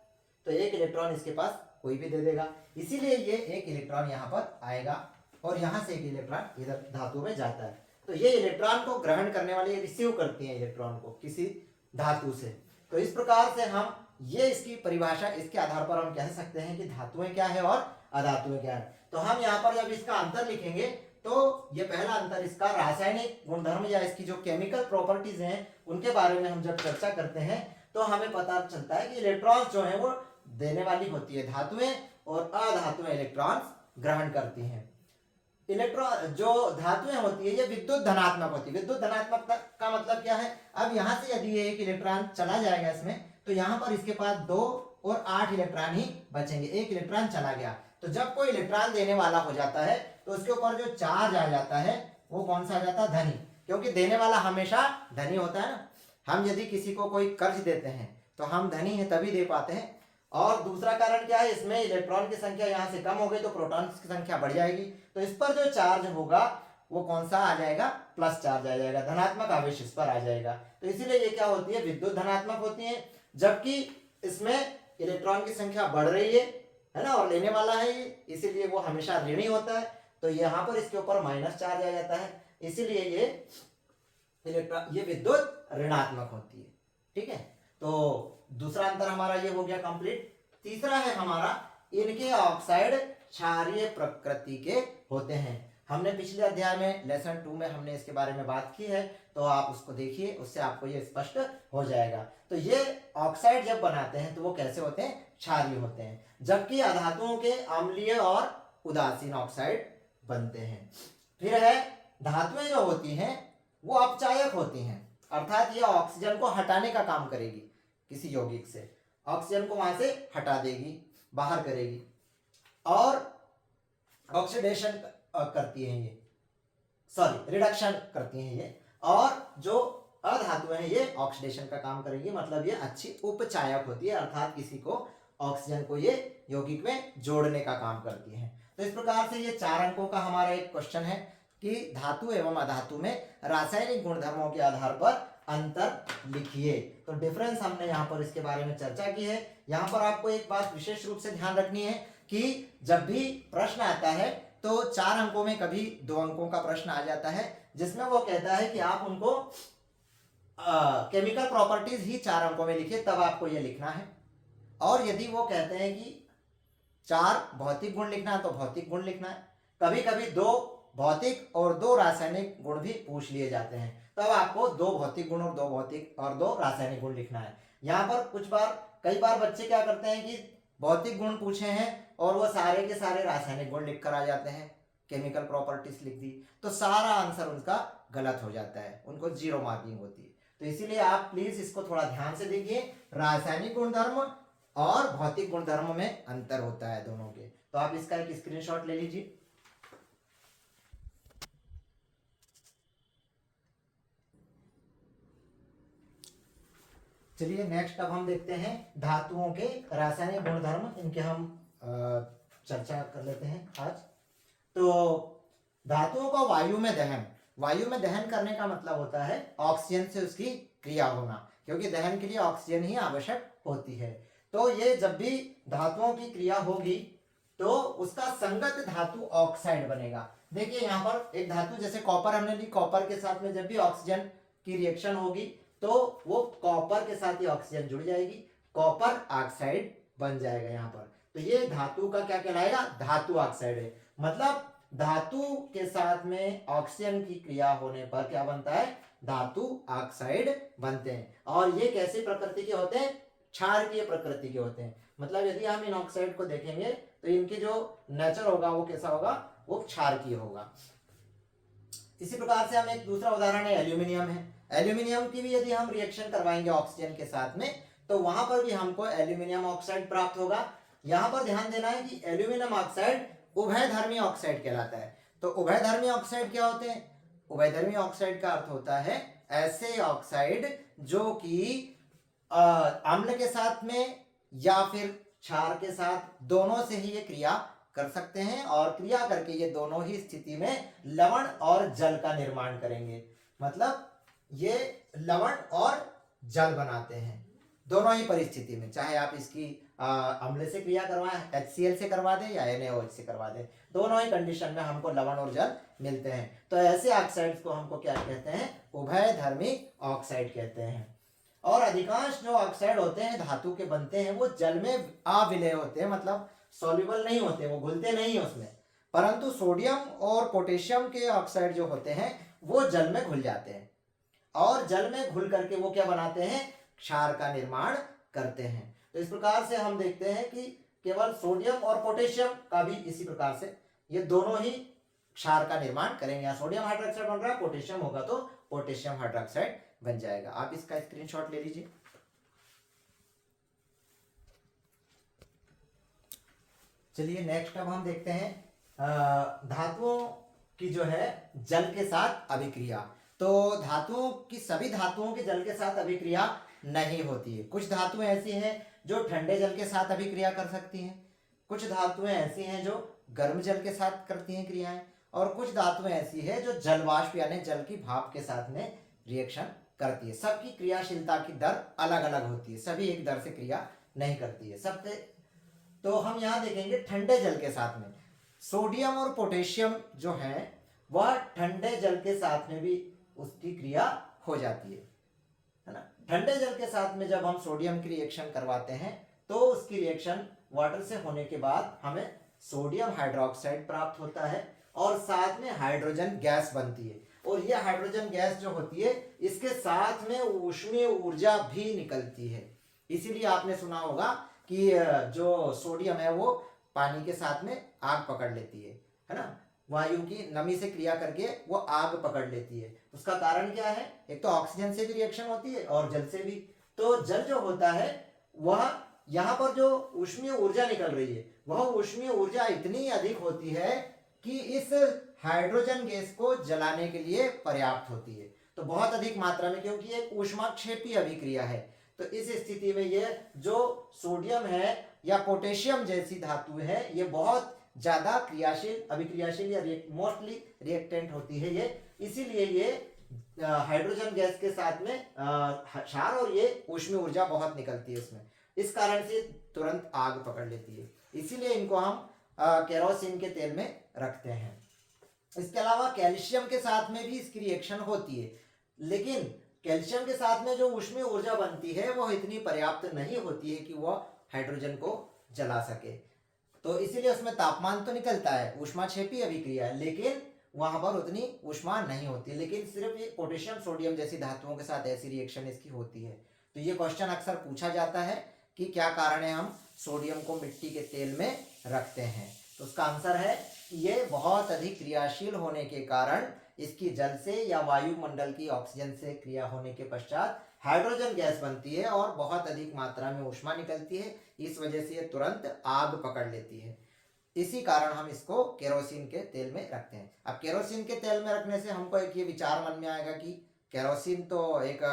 तो 1 इलेक्ट्रॉन इसके पास कोई भी दे देगा, इसीलिए ये 1 इलेक्ट्रॉन यहाँ पर आएगा और यहाँ से 1 इलेक्ट्रॉन इधर धातु में जाता है। तो ये इलेक्ट्रॉन को ग्रहण करने वाली रिसीव करती है इलेक्ट्रॉन को किसी धातु से। तो इस प्रकार से हम ये इसकी परिभाषा, इसके आधार पर हम कह सकते हैं कि धातुएं क्या है और अधातुएं क्या है। तो हम यहाँ पर जब इसका अंतर लिखेंगे तो ये पहला अंतर इसका रासायनिक गुणधर्म या इसकी जो केमिकल प्रॉपर्टीज हैं उनके बारे में हम जब चर्चा करते हैं तो हमें पता चलता है कि इलेक्ट्रॉन्स जो है वो देने वाली होती है धातुएं और अधातुएं इलेक्ट्रॉन्स ग्रहण करती हैं। इलेक्ट्रॉन जो धातुएं होती है ये विद्युत धनात्मक होती है। विद्युत धनात्मक का मतलब क्या है, अब यहाँ से यदि ये 1 इलेक्ट्रॉन चला जाएगा इसमें तो यहाँ पर इसके पास 2 और 8 इलेक्ट्रॉन ही बचेंगे, 1 इलेक्ट्रॉन चला गया। तो जब कोई इलेक्ट्रॉन देने वाला हो जाता है तो उसके ऊपर जो चार्ज आ जाता है वो कौन सा आ जाता है, धनी, क्योंकि देने वाला हमेशा धनी होता है ना। हम यदि किसी को कोई कर्ज देते हैं तो हम धनी हैं तभी दे पाते हैं। और दूसरा कारण क्या है, इसमें इलेक्ट्रॉन की संख्या यहाँ से कम हो गई तो प्रोटॉन की संख्या बढ़ जाएगी, तो इस पर जो चार्ज होगा वो कौन सा आ जाएगा, प्लस चार्ज आ जाएगा, धनात्मक आवेश इस पर आ जाएगा। तो इसीलिए ये क्या होती है, विद्युत धनात्मक होती है, जबकि इसमें इलेक्ट्रॉन की संख्या बढ़ रही है ना, और लेने वाला है ये, इसीलिए वो हमेशा ऋणी होता है। तो यहाँ पर इसके ऊपर माइनस चार्ज आ जाता है, इसीलिए ये इलेक्ट्रॉन ये विद्युत ऋणात्मक होती है। ठीक है, तो दूसरा अंतर हमारा ये हो गया कंप्लीट। तीसरा है हमारा, इनके ऑक्साइड क्षारीय प्रकृति के होते हैं। हमने पिछले अध्याय में लेसन 2 में हमने इसके बारे में बात की है, तो आप उसको देखिए, उससे आपको ये स्पष्ट हो जाएगा। तो ये ऑक्साइड जब बनाते हैं तो वो कैसे होते हैं, क्षारीय होते हैं, जबकि अधातुओं के अम्लीय और उदासीन ऑक्साइड बनते हैं। फिर है धातुएं जो होती हैं वो अपचायक होती हैं, अर्थात ये ऑक्सीजन को हटाने का काम करेगी, किसी यौगिक से ऑक्सीजन को वहां से हटा देगी, बाहर करेगी, और ऑक्सीडेशन करती हैं ये, सॉरी रिडक्शन करती हैं ये। और जो अधातुएं हैं ये ऑक्सीडेशन का काम करेंगी, मतलब ये अच्छी उपचायक होती है, अर्थात किसी को ऑक्सीजन को ये यौगिक में जोड़ने का काम करती है। तो इस प्रकार से ये 4 अंकों का हमारा एक क्वेश्चन है कि धातु एवं अधातु में रासायनिक गुणधर्मों के आधार पर अंतर लिखिए। तो डिफरेंस हमने यहाँ पर इसके बारे में चर्चा की है। यहाँ पर आपको एक बात विशेष रूप से ध्यान रखनी है कि जब भी प्रश्न आता है तो 4 अंकों में कभी 2 अंकों का प्रश्न आ जाता है, जिसमें वो कहता है कि आप उनको केमिकल प्रॉपर्टीज ही 4 अंकों में लिखिए, तब आपको ये लिखना है। और यदि वो कहते हैं कि 4 भौतिक गुण लिखना है तो भौतिक गुण लिखना है। कभी कभी 2 भौतिक और 2 रासायनिक गुण भी पूछ लिए जाते हैं, तब आपको 2 भौतिक गुण और 2 भौतिक और 2 रासायनिक गुण लिखना है। यहाँ पर कई बार बच्चे क्या करते हैं कि भौतिक गुण पूछे हैं और वो सारे के सारे रासायनिक गुण लिख कर आ जाते हैं, केमिकल प्रॉपर्टीज लिख दी, तो सारा आंसर उनका गलत हो जाता है, उनको 0 मार्किंग होती है। तो इसीलिए आप प्लीज इसको थोड़ा ध्यान से देखिए, रासायनिक गुणधर्म और भौतिक गुणधर्मों में अंतर होता है दोनों के। तो आप इसका एक स्क्रीनशॉट ले लीजिए। चलिए नेक्स्ट अब हम देखते हैं धातुओं के रासायनिक गुणधर्म, इनके हम चर्चा कर लेते हैं आज। तो धातुओं का वायु में दहन, वायु में दहन करने का मतलब होता है ऑक्सीजन से उसकी क्रिया होना, क्योंकि दहन के लिए ऑक्सीजन ही आवश्यक होती है। तो ये जब भी धातुओं की क्रिया होगी तो उसका संगत धातु ऑक्साइड बनेगा। देखिए यहाँ पर एक धातु जैसे कॉपर हमने ली, कॉपर के साथ में जब भी ऑक्सीजन की रिएक्शन होगी तो वो कॉपर के साथ ही ऑक्सीजन जुड़ जाएगी, कॉपर ऑक्साइड बन जाएगा यहाँ पर। तो ये धातु का क्या कहलाएगा, धातु ऑक्साइड है। मतलब धातु के साथ में ऑक्सीजन की क्रिया होने पर क्या बनता है, धातु ऑक्साइड बनते हैं। और ये कैसी प्रकृति के होते हैं, क्षारकीय प्रकृति के होते हैं। मतलब यदि हम इन ऑक्साइड को देखेंगे तो इनकी जो नेचर होगा वो कैसा होगा, वो क्षारकीय होगा। इसी प्रकार से हम एक दूसरा उदाहरण है एल्यूमिनियम है। एल्यूमिनियम की भी यदि हम रिएक्शन करवाएंगे ऑक्सीजन के साथ में तो वहां पर भी हमको एल्यूमिनियम ऑक्साइड प्राप्त होगा। यहां पर ध्यान देना है कि एल्यूमिनियम ऑक्साइड उभयधर्मी ऑक्साइड कहलाता है। तो उभयधर्मी ऑक्साइड क्या होते हैं, उभयधर्मी ऑक्साइड का अर्थ होता है ऐसे ऑक्साइड जो कि अम्ल के साथ में या फिर क्षार के साथ दोनों से ही ये क्रिया कर सकते हैं, और क्रिया करके ये दोनों ही स्थिति में लवण और जल का निर्माण करेंगे। मतलब ये लवण और जल बनाते हैं दोनों ही परिस्थिति में, चाहे आप इसकी अम्ल से क्रिया करवाएं, HCl से करवा दें या NaOH से करवा दें, दोनों ही कंडीशन में हमको लवण और जल मिलते हैं। तो ऐसे ऑक्साइड्स को हमको क्या कहते हैं, उभयधर्मी ऑक्साइड कहते हैं। और अधिकांश जो ऑक्साइड होते हैं धातु के बनते हैं वो जल में अविलय होते हैं, मतलब सॉल्युबल नहीं होते, वो घुलते नहीं है उसमें। परंतु सोडियम और पोटेशियम के ऑक्साइड जो होते हैं वो जल में घुल जाते हैं, और जल में घुल करके वो क्या बनाते हैं, क्षार का निर्माण करते हैं। तो इस प्रकार से हम देखते हैं कि केवल सोडियम और पोटेशियम का भी इसी प्रकार से ये दोनों ही क्षार का निर्माण करेंगे। यहाँ सोडियम हाइड्रोक्साइड बन रहा है, पोटेशियम होगा तो पोटेशियम हाइड्रोक्साइड बन जाएगा। आप इसका स्क्रीनशॉट ले लीजिए। चलिए नेक्स्ट अब हम देखते हैं धातुओं की जो है जल के साथ अभिक्रिया। तो धातुओं की, सभी धातुओं की जल के साथ अभिक्रिया नहीं होती है। कुछ धातुएं ऐसी हैं जो ठंडे जल के साथ अभिक्रिया कर सकती हैं, कुछ धातुएं ऐसी हैं जो गर्म जल के साथ करती हैं क्रियाएं, और कुछ धातुएं ऐसी है जो जलवाष्प यानी जल की भाप के साथ में रिएक्शन करती है। सबकी क्रियाशीलता की दर अलग अलग होती है, सभी एक दर से क्रिया नहीं करती है सबसे। तो हम यहाँ देखेंगे ठंडे जल के साथ में सोडियम और पोटेशियम जो है वह ठंडे जल के साथ में भी उसकी क्रिया हो जाती है ना। ठंडे जल के साथ में जब हम सोडियम की रिएक्शन करवाते हैं तो उसकी रिएक्शन वाटर से होने के बाद हमें सोडियम हाइड्रोक्साइड प्राप्त होता है, और साथ में हाइड्रोजन गैस बनती है। और यह हाइड्रोजन गैस जो होती है इसके साथ में ऊष्मीय ऊर्जा भी निकलती है। इसीलिए आपने सुना होगा कि जो सोडियम है वो पानी के साथ में आग पकड़ लेती है ना, वायु की नमी से क्रिया करके वो आग पकड़ लेती है। उसका कारण क्या है, एक तो ऑक्सीजन से भी रिएक्शन होती है और जल से भी। तो जल जो होता है वह यहाँ पर जो ऊष्मीय ऊर्जा निकल रही है वह ऊष्मीय ऊर्जा इतनी अधिक होती है कि इस हाइड्रोजन गैस को जलाने के लिए पर्याप्त होती है। तो बहुत अधिक मात्रा में, क्योंकि एक ऊष्माक्षेपी अभिक्रिया है। तो इस स्थिति में ये जो सोडियम है या पोटेशियम जैसी धातु है ये बहुत ज्यादा क्रियाशील, अभिक्रियाशील या मोस्टली रिएक्टेंट होती है ये। इसीलिए ये हाइड्रोजन गैस के साथ में क्षार और ये ऊष्मीय ऊर्जा बहुत निकलती है इसमें, इस कारण से तुरंत आग पकड़ लेती है। इसीलिए इनको हम केरोसिन के तेल में रखते हैं। इसके अलावा कैल्शियम के साथ में भी इसकी रिएक्शन होती है, लेकिन कैल्शियम के साथ में जो ऊष्मीय ऊर्जा बनती है वो इतनी पर्याप्त नहीं होती है कि वह हाइड्रोजन को जला सके। तो इसीलिए उसमें तापमान तो निकलता है, ऊष्माक्षेपी अभिक्रिया है, लेकिन वहां पर उतनी ऊष्मा नहीं होती। लेकिन सिर्फ ये पोटेशियम सोडियम जैसी धातुओं के साथ ऐसी रिएक्शन इसकी होती है। तो ये क्वेश्चन अक्सर पूछा जाता है कि क्या कारण है हम सोडियम को मिट्टी के तेल में रखते हैं। तो उसका आंसर है ये बहुत अधिक क्रियाशील होने के कारण इसकी जल से या वायुमंडल की ऑक्सीजन से क्रिया होने के पश्चात हाइड्रोजन गैस बनती है और बहुत अधिक मात्रा में ऊष्मा निकलती है। इस वजह से ये तुरंत आग पकड़ लेती है। इसी कारण हम इसको केरोसिन के तेल में रखते हैं। अब केरोसिन के तेल में रखने से हमको एक ये विचार मन में आएगा कि केरोसिन तो एक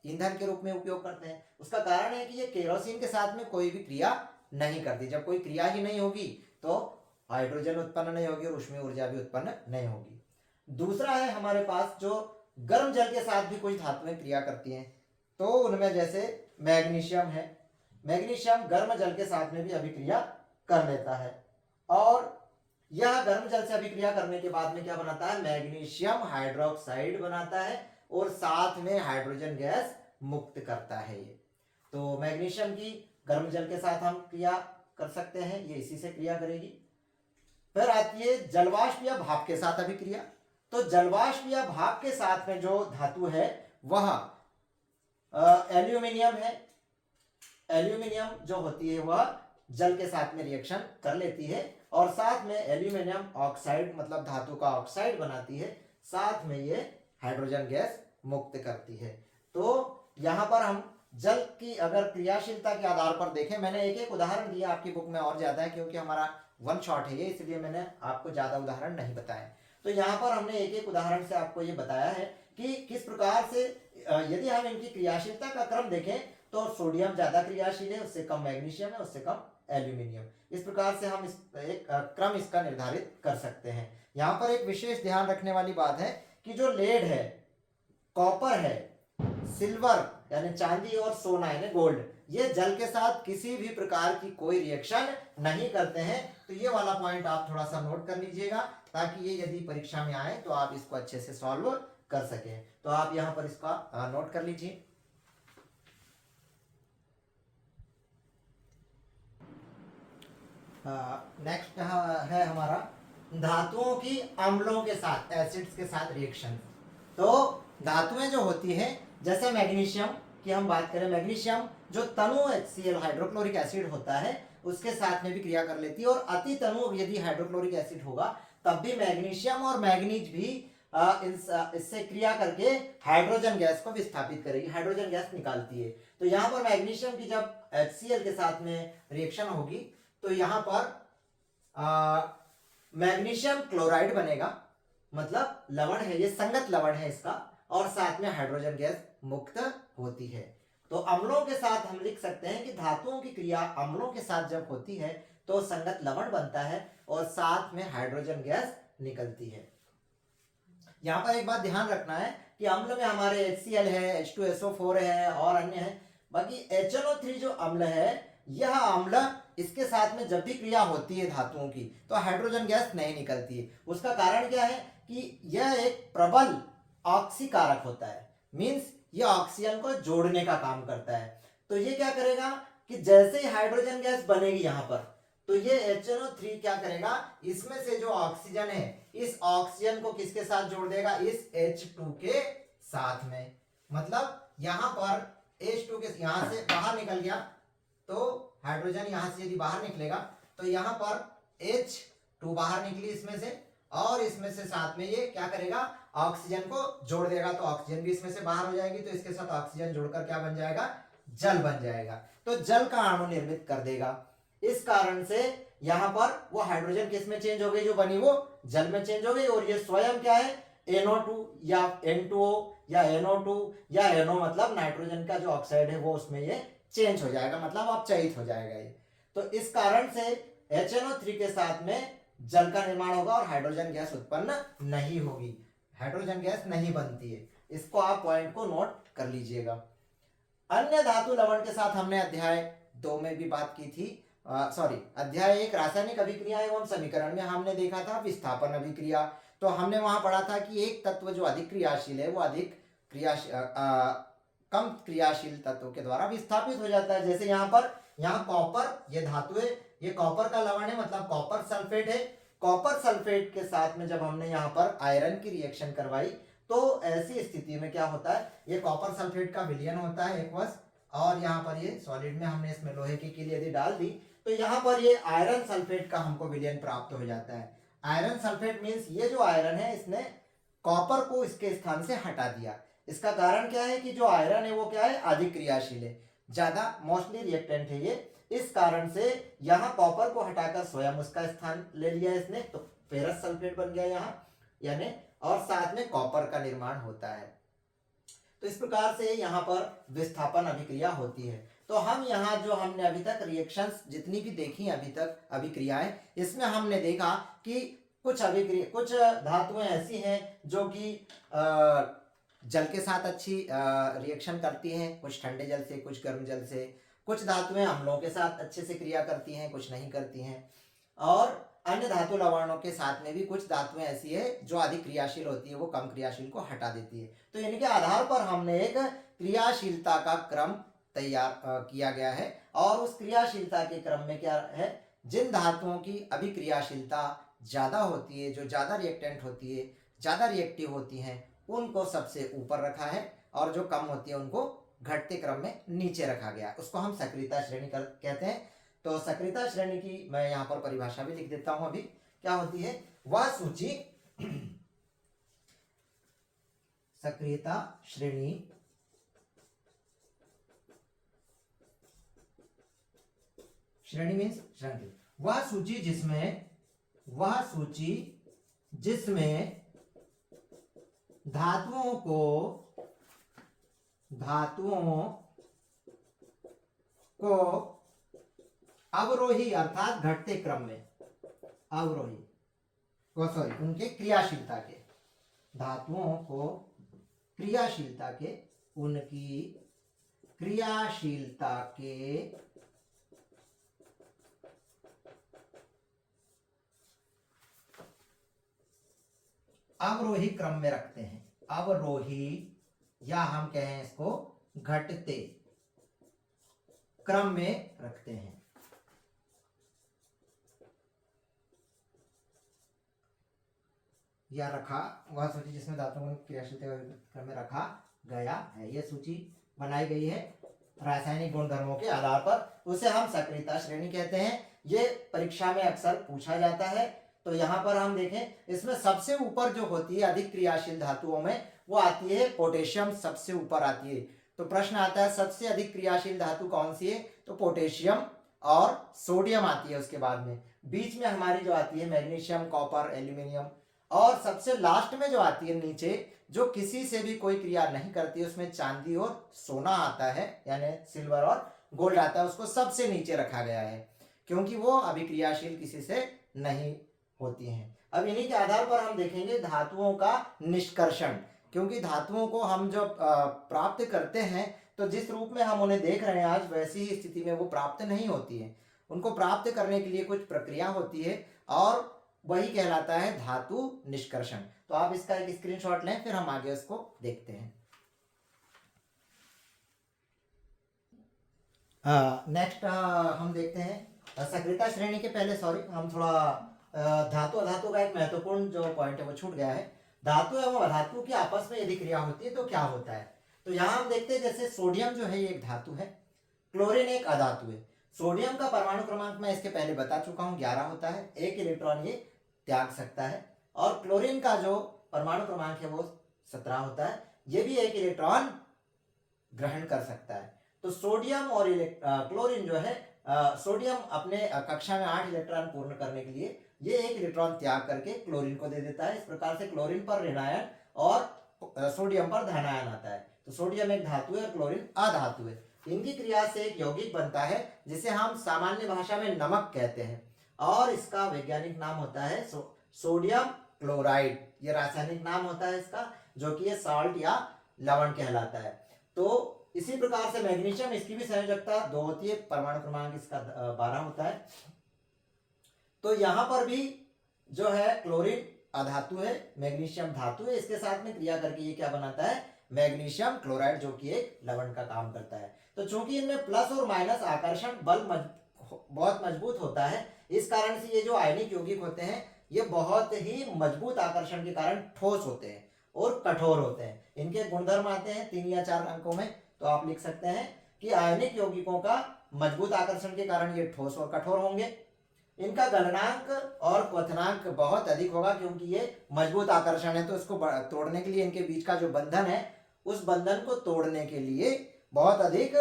ईंधन के रूप में उपयोग करते हैं। उसका कारण है कि ये केरोसिन के साथ में कोई भी क्रिया नहीं करती। जब कोई क्रिया ही नहीं होगी तो हाइड्रोजन उत्पन्न नहीं होगी और ऊष्मीय ऊर्जा भी उत्पन्न नहीं होगी। दूसरा है हमारे पास जो गर्म जल के साथ भी कुछ धातुएं क्रिया करती हैं, तो उनमें जैसे मैग्नीशियम है। मैग्नीशियम गर्म जल के साथ में भी अभिक्रिया कर लेता है और यह गर्म जल से अभिक्रिया करने के बाद में क्या बनाता है, मैग्नीशियम हाइड्रोक्साइड बनाता है और साथ में हाइड्रोजन गैस मुक्त करता है। ये तो मैग्नीशियम की गर्म जल के साथ हम क्रिया कर सकते हैं, ये इसी से क्रिया करेगी। फिर आती है जलवाष्प या भाप के साथ अभिक्रिया। तो जलवाष्प या भाप के साथ में जो धातु है वह एल्यूमिनियम है। एल्यूमिनियम जो होती है वह जल के साथ में रिएक्शन कर लेती है और साथ में एल्यूमिनियम ऑक्साइड मतलब धातु का ऑक्साइड बनाती है, साथ में ये हाइड्रोजन गैस मुक्त करती है। तो यहाँ पर हम जल की अगर क्रियाशीलता के आधार पर देखें, मैंने एक एक उदाहरण दिया, आपकी बुक में और ज्यादा है क्योंकि हमारा वन शॉट है ये, इसलिए मैंने आपको ज्यादा उदाहरण नहीं बताए। तो यहाँ पर हमने एक एक उदाहरण से आपको ये बताया है कि किस प्रकार से यदि हम इनकी क्रियाशीलता का क्रम देखें तो सोडियम ज्यादा क्रियाशील है, उससे कम मैग्नीशियम है, उससे कम एल्यूमिनियम। इस प्रकार से हम एक क्रम इसका निर्धारित कर सकते हैं। यहाँ पर एक विशेष ध्यान रखने वाली बात है कि जो लेड है, कॉपर है, सिल्वर यानी चांदी और सोना यानी गोल्ड, ये जल के साथ किसी भी प्रकार की कोई रिएक्शन नहीं करते हैं। तो ये वाला पॉइंट आप थोड़ा सा नोट कर लीजिएगा ताकि ये यदि परीक्षा में आए तो आप इसको अच्छे से सॉल्व कर सकें। तो आप यहाँ पर इसका नोट कर लीजिए। नेक्स्ट है हमारा धातुओं की अम्लों के साथ, एसिड्स के साथ रिएक्शन। तो धातुएं जो होती हैं जैसे मैग्नीशियम की हम बात करें, मैग्नीशियम जो तनु HCl हाइड्रोक्लोरिक एसिड होता है उसके साथ में भी क्रिया कर लेती है और अति तनु यदि हाइड्रोक्लोरिक एसिड होगा तब भी मैग्नीशियम और मैग्नीज भी इससे क्रिया करके हाइड्रोजन गैस को विस्थापित करेगी, हाइड्रोजन गैस निकालती है। तो यहाँ पर मैग्नीशियम की जब HCl के साथ में रिएक्शन होगी तो यहाँ पर मैग्नीशियम क्लोराइड बनेगा, मतलब लवण है, ये संगत लवण है इसका, और साथ में हाइड्रोजन गैस मुक्त होती है। तो अम्लों के साथ हम लिख सकते हैं कि धातुओं की क्रिया अम्लों के साथ जब होती है तो संगत लवण बनता है और साथ में हाइड्रोजन गैस निकलती है। यहाँ पर एक बात ध्यान रखना है कि अम्ल में हमारे HCl है, H2SO4 है और अन्य है। बाकी HNO3 जो अम्ल है, यह अम्ल इसके साथ में जब भी क्रिया होती है धातुओं की तो हाइड्रोजन गैस नहीं निकलती है। उसका कारण क्या है कि यह एक प्रबल ऑक्सीकारक होता है, मींस ये ऑक्सीजन को जोड़ने का काम करता है। तो ये क्या करेगा कि जैसे ही हाइड्रोजन गैस बनेगी यहाँ पर, तो ये HNO3 क्या करेगा, इसमें से जो ऑक्सीजन है इस ऑक्सीजन को किसके साथ जोड़ देगा, इस H2 के साथ में। मतलब यहाँ पर H2 के यहाँ से बाहर निकल गया तो हाइड्रोजन यहाँ से यदि बाहर निकलेगा तो यहाँ पर H2 बाहर निकली इसमें से, और इसमें से साथ में ये क्या करेगा, ऑक्सीजन को जोड़ देगा। तो ऑक्सीजन भी इसमें से बाहर हो जाएगी, तो इसके साथ ऑक्सीजन जोड़कर क्या बन जाएगा, जल बन जाएगा। तो जल का अणु निर्मित कर देगा। इस कारण से यहाँ पर वो हाइड्रोजन किस में चेंज हो गई, जो बनी वो जल में चेंज हो गई, और ये स्वयं क्या है, NO2 या N2O या NO2 या NO मतलब नाइट्रोजन का जो ऑक्साइड है वो उसमें ये चेंज हो जाएगा, मतलब अपचयित हो जाएगा ये। तो इस कारण से HNO3 के साथ में जल का निर्माण होगा और हाइड्रोजन गैस उत्पन्न नहीं होगी, हाइड्रोजन गैस नहीं बनती है। इसको आप पॉइंट को नोट कर लीजिएगा। अन्य धातु लवण के साथ हमने अध्याय 2 में भी बात की थी, अध्याय 1 रासायनिक अभिक्रिया एवं समीकरण में हमने देखा था विस्थापन अभिक्रिया। तो हमने वहां पढ़ा था कि एक तत्व जो अधिक क्रियाशील है वो अधिक कम क्रियाशील तत्वों के द्वारा विस्थापित हो जाता है। जैसे यहाँ पर, यहाँ कॉपर, ये धातु है, ये कॉपर का लवण है, मतलब कॉपर सल्फेट है। कॉपर सल्फेट के साथ में जब हमने यहाँ पर आयरन की रिएक्शन करवाई तो ऐसी स्थिति में क्या होता है, ये कॉपर सल्फेट का विलयन होता है एक्वस, और यहाँ पर ये सॉलिड में हमने इसमें लोहे की कील यदि डाल दी तो यहाँ पर ये आयरन सल्फेट का हमको विलयन प्राप्त हो जाता है। आयरन सल्फेट मीन्स ये जो आयरन है इसने कॉपर को इसके स्थान से हटा दिया। इसका कारण क्या है कि जो आयरन है वो क्या है, अधिक क्रियाशील है, ज्यादा मोस्टली रिएक्टेंट है ये। इस कारण से यहाँ कॉपर को हटाकर स्वयं उसका स्थान ले लिया इसने, तो फेरस सल्फेट बन गया यहाँ, यानी और साथ में कॉपर का निर्माण होता है। तो इस प्रकार से यहाँ पर विस्थापन अभिक्रिया होती है। तो हम यहाँ जो हमने अभी तक रिएक्शंस जितनी भी देखी अभी तक अभिक्रियाएं, इसमें हमने देखा कि कुछ धातुएं ऐसी हैं जो कि जल के साथ अच्छी रिएक्शन करती हैं, कुछ ठंडे जल से, कुछ गर्म जल से। कुछ धातुएं अम्लों के साथ अच्छे से क्रिया करती हैं, कुछ नहीं करती हैं। और अन्य धातु लवणों के साथ में भी कुछ धातुएं ऐसी है जो अधिक क्रियाशील होती है, वो कम क्रियाशील को हटा देती है। तो इनके आधार पर हमने एक क्रियाशीलता का क्रम तैयार किया गया है, और उस क्रियाशीलता के क्रम में क्या है, जिन धातुओं की अभिक्रियाशीलता ज्यादा होती है, जो ज्यादा रिएक्टेंट होती है, ज्यादा रिएक्टिव होती हैं, उनको सबसे ऊपर रखा है, और जो कम होती है उनको घटते क्रम में नीचे रखा गया। उसको हम सक्रियता श्रेणी कहते हैं। तो सक्रियता श्रेणी की मैं यहाँ पर परिभाषा भी लिख देता हूं। अभी क्या होती है, वह सूची सक्रियता श्रेणी मीन्स श्रृंखला, वह सूची जिसमें धातुओं को अवरोही अर्थात घटते क्रम में, उनके क्रियाशीलता के, धातुओं को उनकी क्रियाशीलता के अवरोही क्रम में रखते हैं। अवरोही, या हम कहें इसको घटते क्रम में रखते हैं। या रखा, वह सूची जिसमें धातुओं को क्रियाशीलता क्रम में रखा गया है। यह सूची बनाई गई है रासायनिक गुणधर्मों के आधार पर, उसे हम सक्रियता श्रेणी कहते हैं। ये परीक्षा में अक्सर पूछा जाता है। तो यहाँ पर हम देखें, इसमें सबसे ऊपर जो होती है अधिक क्रियाशील धातुओं में, वो आती है पोटेशियम, सबसे ऊपर आती है। तो प्रश्न आता है सबसे अधिक क्रियाशील धातु कौन सी है, तो पोटेशियम और सोडियम आती है उसके बाद में। बीच में हमारी जो आती है मैग्नीशियम, कॉपर, एल्यूमिनियम, और सबसे लास्ट में जो आती है नीचे, जो किसी से भी कोई क्रिया नहीं करती, उसमें चांदी और सोना आता है, यानी सिल्वर और गोल्ड आता है, उसको सबसे नीचे रखा गया है, क्योंकि वो अभिक्रियाशील किसी से नहीं होती हैं। अब इन्हीं के आधार पर हम देखेंगे धातुओं का निष्कर्षण, क्योंकि धातुओं को हम जब प्राप्त करते हैं, तो जिस रूप में हम उन्हें देख रहे हैं आज, वैसी ही स्थिति में वो प्राप्त नहीं होती है। उनको प्राप्त करने के लिए कुछ प्रक्रिया होती है, और वही कहलाता है धातु निष्कर्षण। तो आप इसका एक स्क्रीनशॉट लें, फिर हम आगे उसको देखते हैं। नेक्स्ट हम देखते हैं सक्रियता श्रेणी के पहले, हम थोड़ा धातु अधातु का एक महत्वपूर्ण जो पॉइंट है वो छूट गया है। धातु एवं अधातु की आपस में यदि क्रिया होती है तो क्या होता है। तो यहाँ हम देखते हैं, जैसे सोडियम जो है ये एक धातु है, क्लोरीन एक अधातु है। सोडियम का परमाणु क्रमांक मैं इसके पहले बता चुका हूँ, 11 होता है, 1 इलेक्ट्रॉन ये त्याग सकता है। और क्लोरीन का जो परमाणु क्रमांक है वो 17 होता है, ये भी 1 इलेक्ट्रॉन ग्रहण कर सकता है। तो सोडियम और क्लोरीन जो है, सोडियम अपने कक्षा में 8 इलेक्ट्रॉन पूर्ण करने के लिए ये 1 इलेक्ट्रॉन त्याग करके क्लोरीन को दे देता है। इस प्रकार से क्लोरीन पर ऋणायन और सोडियम पर धनायन आता है। तो सोडियम एक धातु है और क्लोरीन अधातु है। इनकी क्रिया से एक यौगिक बनता है जिसे हम सामान्य भाषा में नमक कहते हैं, और इसका वैज्ञानिक नाम होता है सोडियम क्लोराइड। ये रासायनिक नाम होता है इसका, जो कि ये साल्ट या लवण कहलाता है। तो इसी प्रकार से मैग्नीशियम, इसकी भी संयोजकता 2 होती है, परमाणु क्रमांक इसका 12 होता है। तो यहां पर भी जो है क्लोरीन अधातु है, मैग्नीशियम धातु है, इसके साथ में क्रिया करके ये क्या बनाता है, मैग्नीशियम क्लोराइड, जो कि एक लवण का काम करता है। तो चूंकि इनमें प्लस और माइनस आकर्षण बल बहुत मजबूत होता है, इस कारण से ये जो आयनिक यौगिक होते हैं ये बहुत ही मजबूत आकर्षण के कारण ठोस होते हैं और कठोर होते हैं। इनके गुणधर्म आते हैं 3 या 4 अंकों में। तो आप लिख सकते हैं कि आयनिक यौगिकों का मजबूत आकर्षण के कारण ये ठोस और कठोर होंगे। इनका गलनांक और क्वथनांक बहुत अधिक होगा, क्योंकि ये मजबूत आकर्षण है, तो इसको तोड़ने के लिए इनके बीच का जो बंधन है उस बंधन को तोड़ने के लिए बहुत अधिक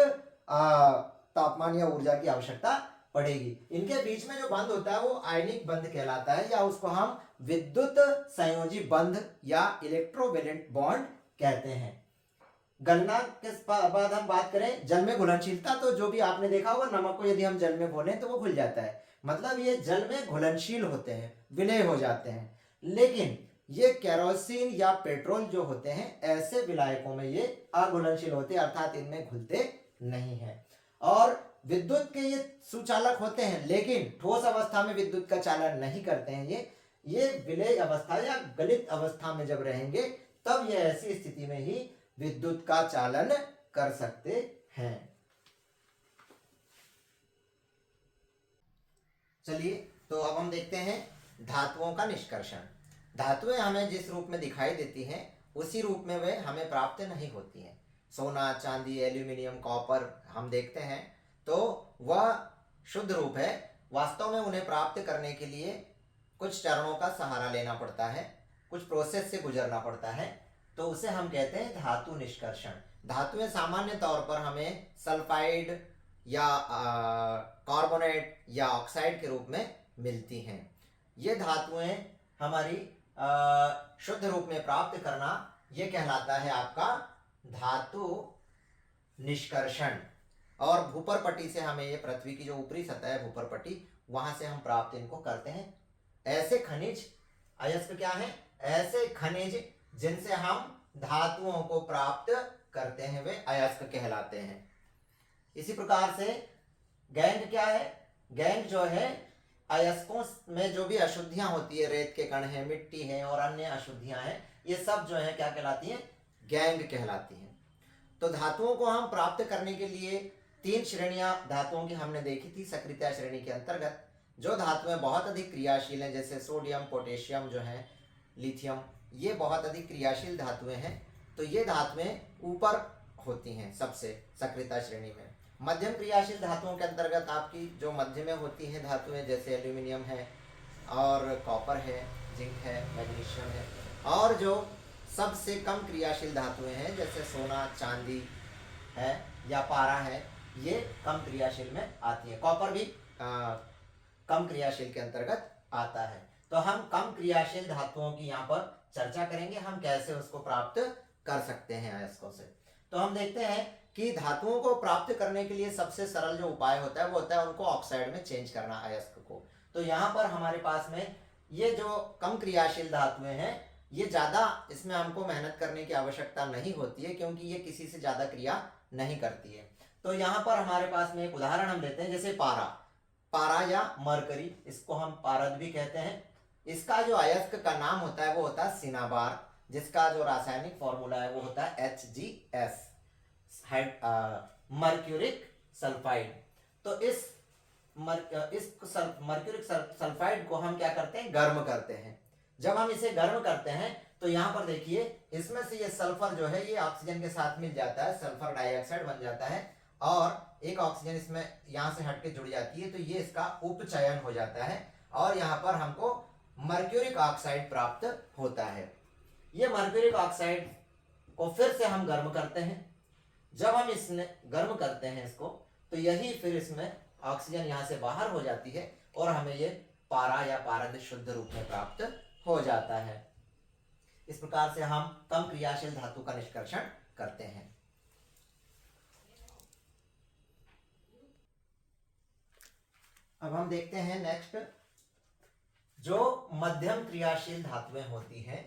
तापमान या ऊर्जा की आवश्यकता पड़ेगी। इनके बीच में जो बंध होता है वो आयनिक बंध कहलाता है, या उसको हम विद्युत संयोजी बंध या इलेक्ट्रोवेलेंट बॉन्ड कहते हैं। गलना के बाद हम बात करें जल में घुलनशीलता, तो जो भी आपने देखा होगा नमक को यदि हम जल में घोलें तो वो घुल जाता है, मतलब ये जल में घुलनशील होते हैं, विलय हो जाते हैं। लेकिन ये केरोसिन या पेट्रोल जो होते हैं ऐसे विलायकों में ये अघुलनशील होते हैं, अर्थात इनमें घुलते नहीं है। और विद्युत के ये सुचालक होते हैं, लेकिन ठोस अवस्था में विद्युत का चालन नहीं करते हैं। ये विलय अवस्था या गलित अवस्था में जब रहेंगे तब ये ऐसी स्थिति में ही विद्युत का चालन कर सकते हैं। चलिए, तो अब हम देखते हैं धातुओं का निष्कर्षण। धातुएं हमें जिस रूप में दिखाई देती हैं उसी रूप में वे हमें प्राप्त नहीं होती हैं। सोना, चांदी, एल्यूमिनियम, कॉपर हम देखते हैं तो वह शुद्ध रूप है। वास्तव में उन्हें प्राप्त करने के लिए कुछ चरणों का सहारा लेना पड़ता है, कुछ प्रोसेस से गुजरना पड़ता है, तो उसे हम कहते हैं धातु निष्कर्षण। धातुएं सामान्य तौर पर हमें सल्फाइड या कार्बोनेट या ऑक्साइड के रूप में मिलती हैं। ये धातुएं हमारी शुद्ध रूप में प्राप्त करना ये कहलाता है आपका धातु निष्कर्षण। और भूपर पट्टी से हमें ये पृथ्वी की जो ऊपरी सतह है भूपर पट्टी, वहां से हम प्राप्त इनको करते हैं। ऐसे खनिज अयस्क क्या है? ऐसे खनिज जिनसे हम धातुओं को प्राप्त करते हैं वे अयस्क कहलाते हैं। इसी प्रकार से गैंग क्या है? गैंग जो है अयस्कों में जो भी अशुद्धियां होती है, रेत के कण है, मिट्टी है और अन्य अशुद्धियां हैं, ये सब जो है क्या कहलाती हैं? गैंग कहलाती हैं। तो धातुओं को हम प्राप्त करने के लिए 3 श्रेणियां धातुओं की हमने देखी थी सक्रियता श्रेणी के अंतर्गत। जो धातुएं बहुत अधिक क्रियाशील हैं जैसे सोडियम, पोटेशियम जो है, लिथियम, ये बहुत अधिक क्रियाशील धातुएं हैं, तो ये धातुएं ऊपर होती हैं सबसे सक्रियता श्रेणी में। मध्यम क्रियाशील धातुओं के अंतर्गत आपकी जो मध्य में होती हैं धातुएं जैसे एल्यूमिनियम है और कॉपर है, जिंक है, मैग्नीशियम है, और जो सबसे कम क्रियाशील धातुएं हैं जैसे सोना, चांदी है या पारा है, ये कम क्रियाशील में आती है। कॉपर भी कम क्रियाशील के अंतर्गत आता है। तो हम कम क्रियाशील धातुओं की यहाँ पर चर्चा करेंगे, हम कैसे उसको प्राप्त कर सकते हैं अयस्कों से। तो हम देखते हैं कि धातुओं को प्राप्त करने के लिए सबसे सरल जो उपाय होता है वो होता है उनको ऑक्साइड में चेंज करना अयस्क को। तो यहाँ पर हमारे पास में ये जो कम क्रियाशील धातुएं हैं, ये ज्यादा इसमें हमको मेहनत करने की आवश्यकता नहीं होती है क्योंकि ये किसी से ज्यादा क्रिया नहीं करती है। तो यहाँ पर हमारे पास में एक उदाहरण हम लेते हैं, जैसे पारा या मरकरी, इसको हम पारद भी कहते हैं। इसका जो अयस्क का नाम होता है वो होता है सिनाबार, जिसका जो रासायनिक फॉर्मूला है वो होता है HgS, मर्क्यूरिक सल्फाइड। तो इस मर्क्यूरिक सल्फाइड को हम क्या करते हैं? गर्म करते हैं। जब हम इसे गर्म करते हैं तो यहाँ पर देखिए इसमें से ये सल्फर जो है ये ऑक्सीजन के साथ मिल जाता है, सल्फर डाइऑक्साइड बन जाता है और एक ऑक्सीजन इसमें यहाँ से हटके जुड़ जाती है, तो ये इसका उपचयन हो जाता है और यहाँ पर हमको मर्क्यूरिक ऑक्साइड प्राप्त होता है। ये मर्क्यूरिक ऑक्साइड को फिर से हम गर्म करते हैं। जब हम इसने गर्म करते हैं इसको, तो यही फिर इसमें ऑक्सीजन यहाँ से बाहर हो जाती है और हमें ये पारा या पारद शुद्ध रूप में प्राप्त हो जाता है। इस प्रकार से हम कम क्रियाशील धातु का निष्कर्षण करते हैं। अब हम देखते हैं नेक्स्ट, जो मध्यम क्रियाशील धातुएं होती हैं,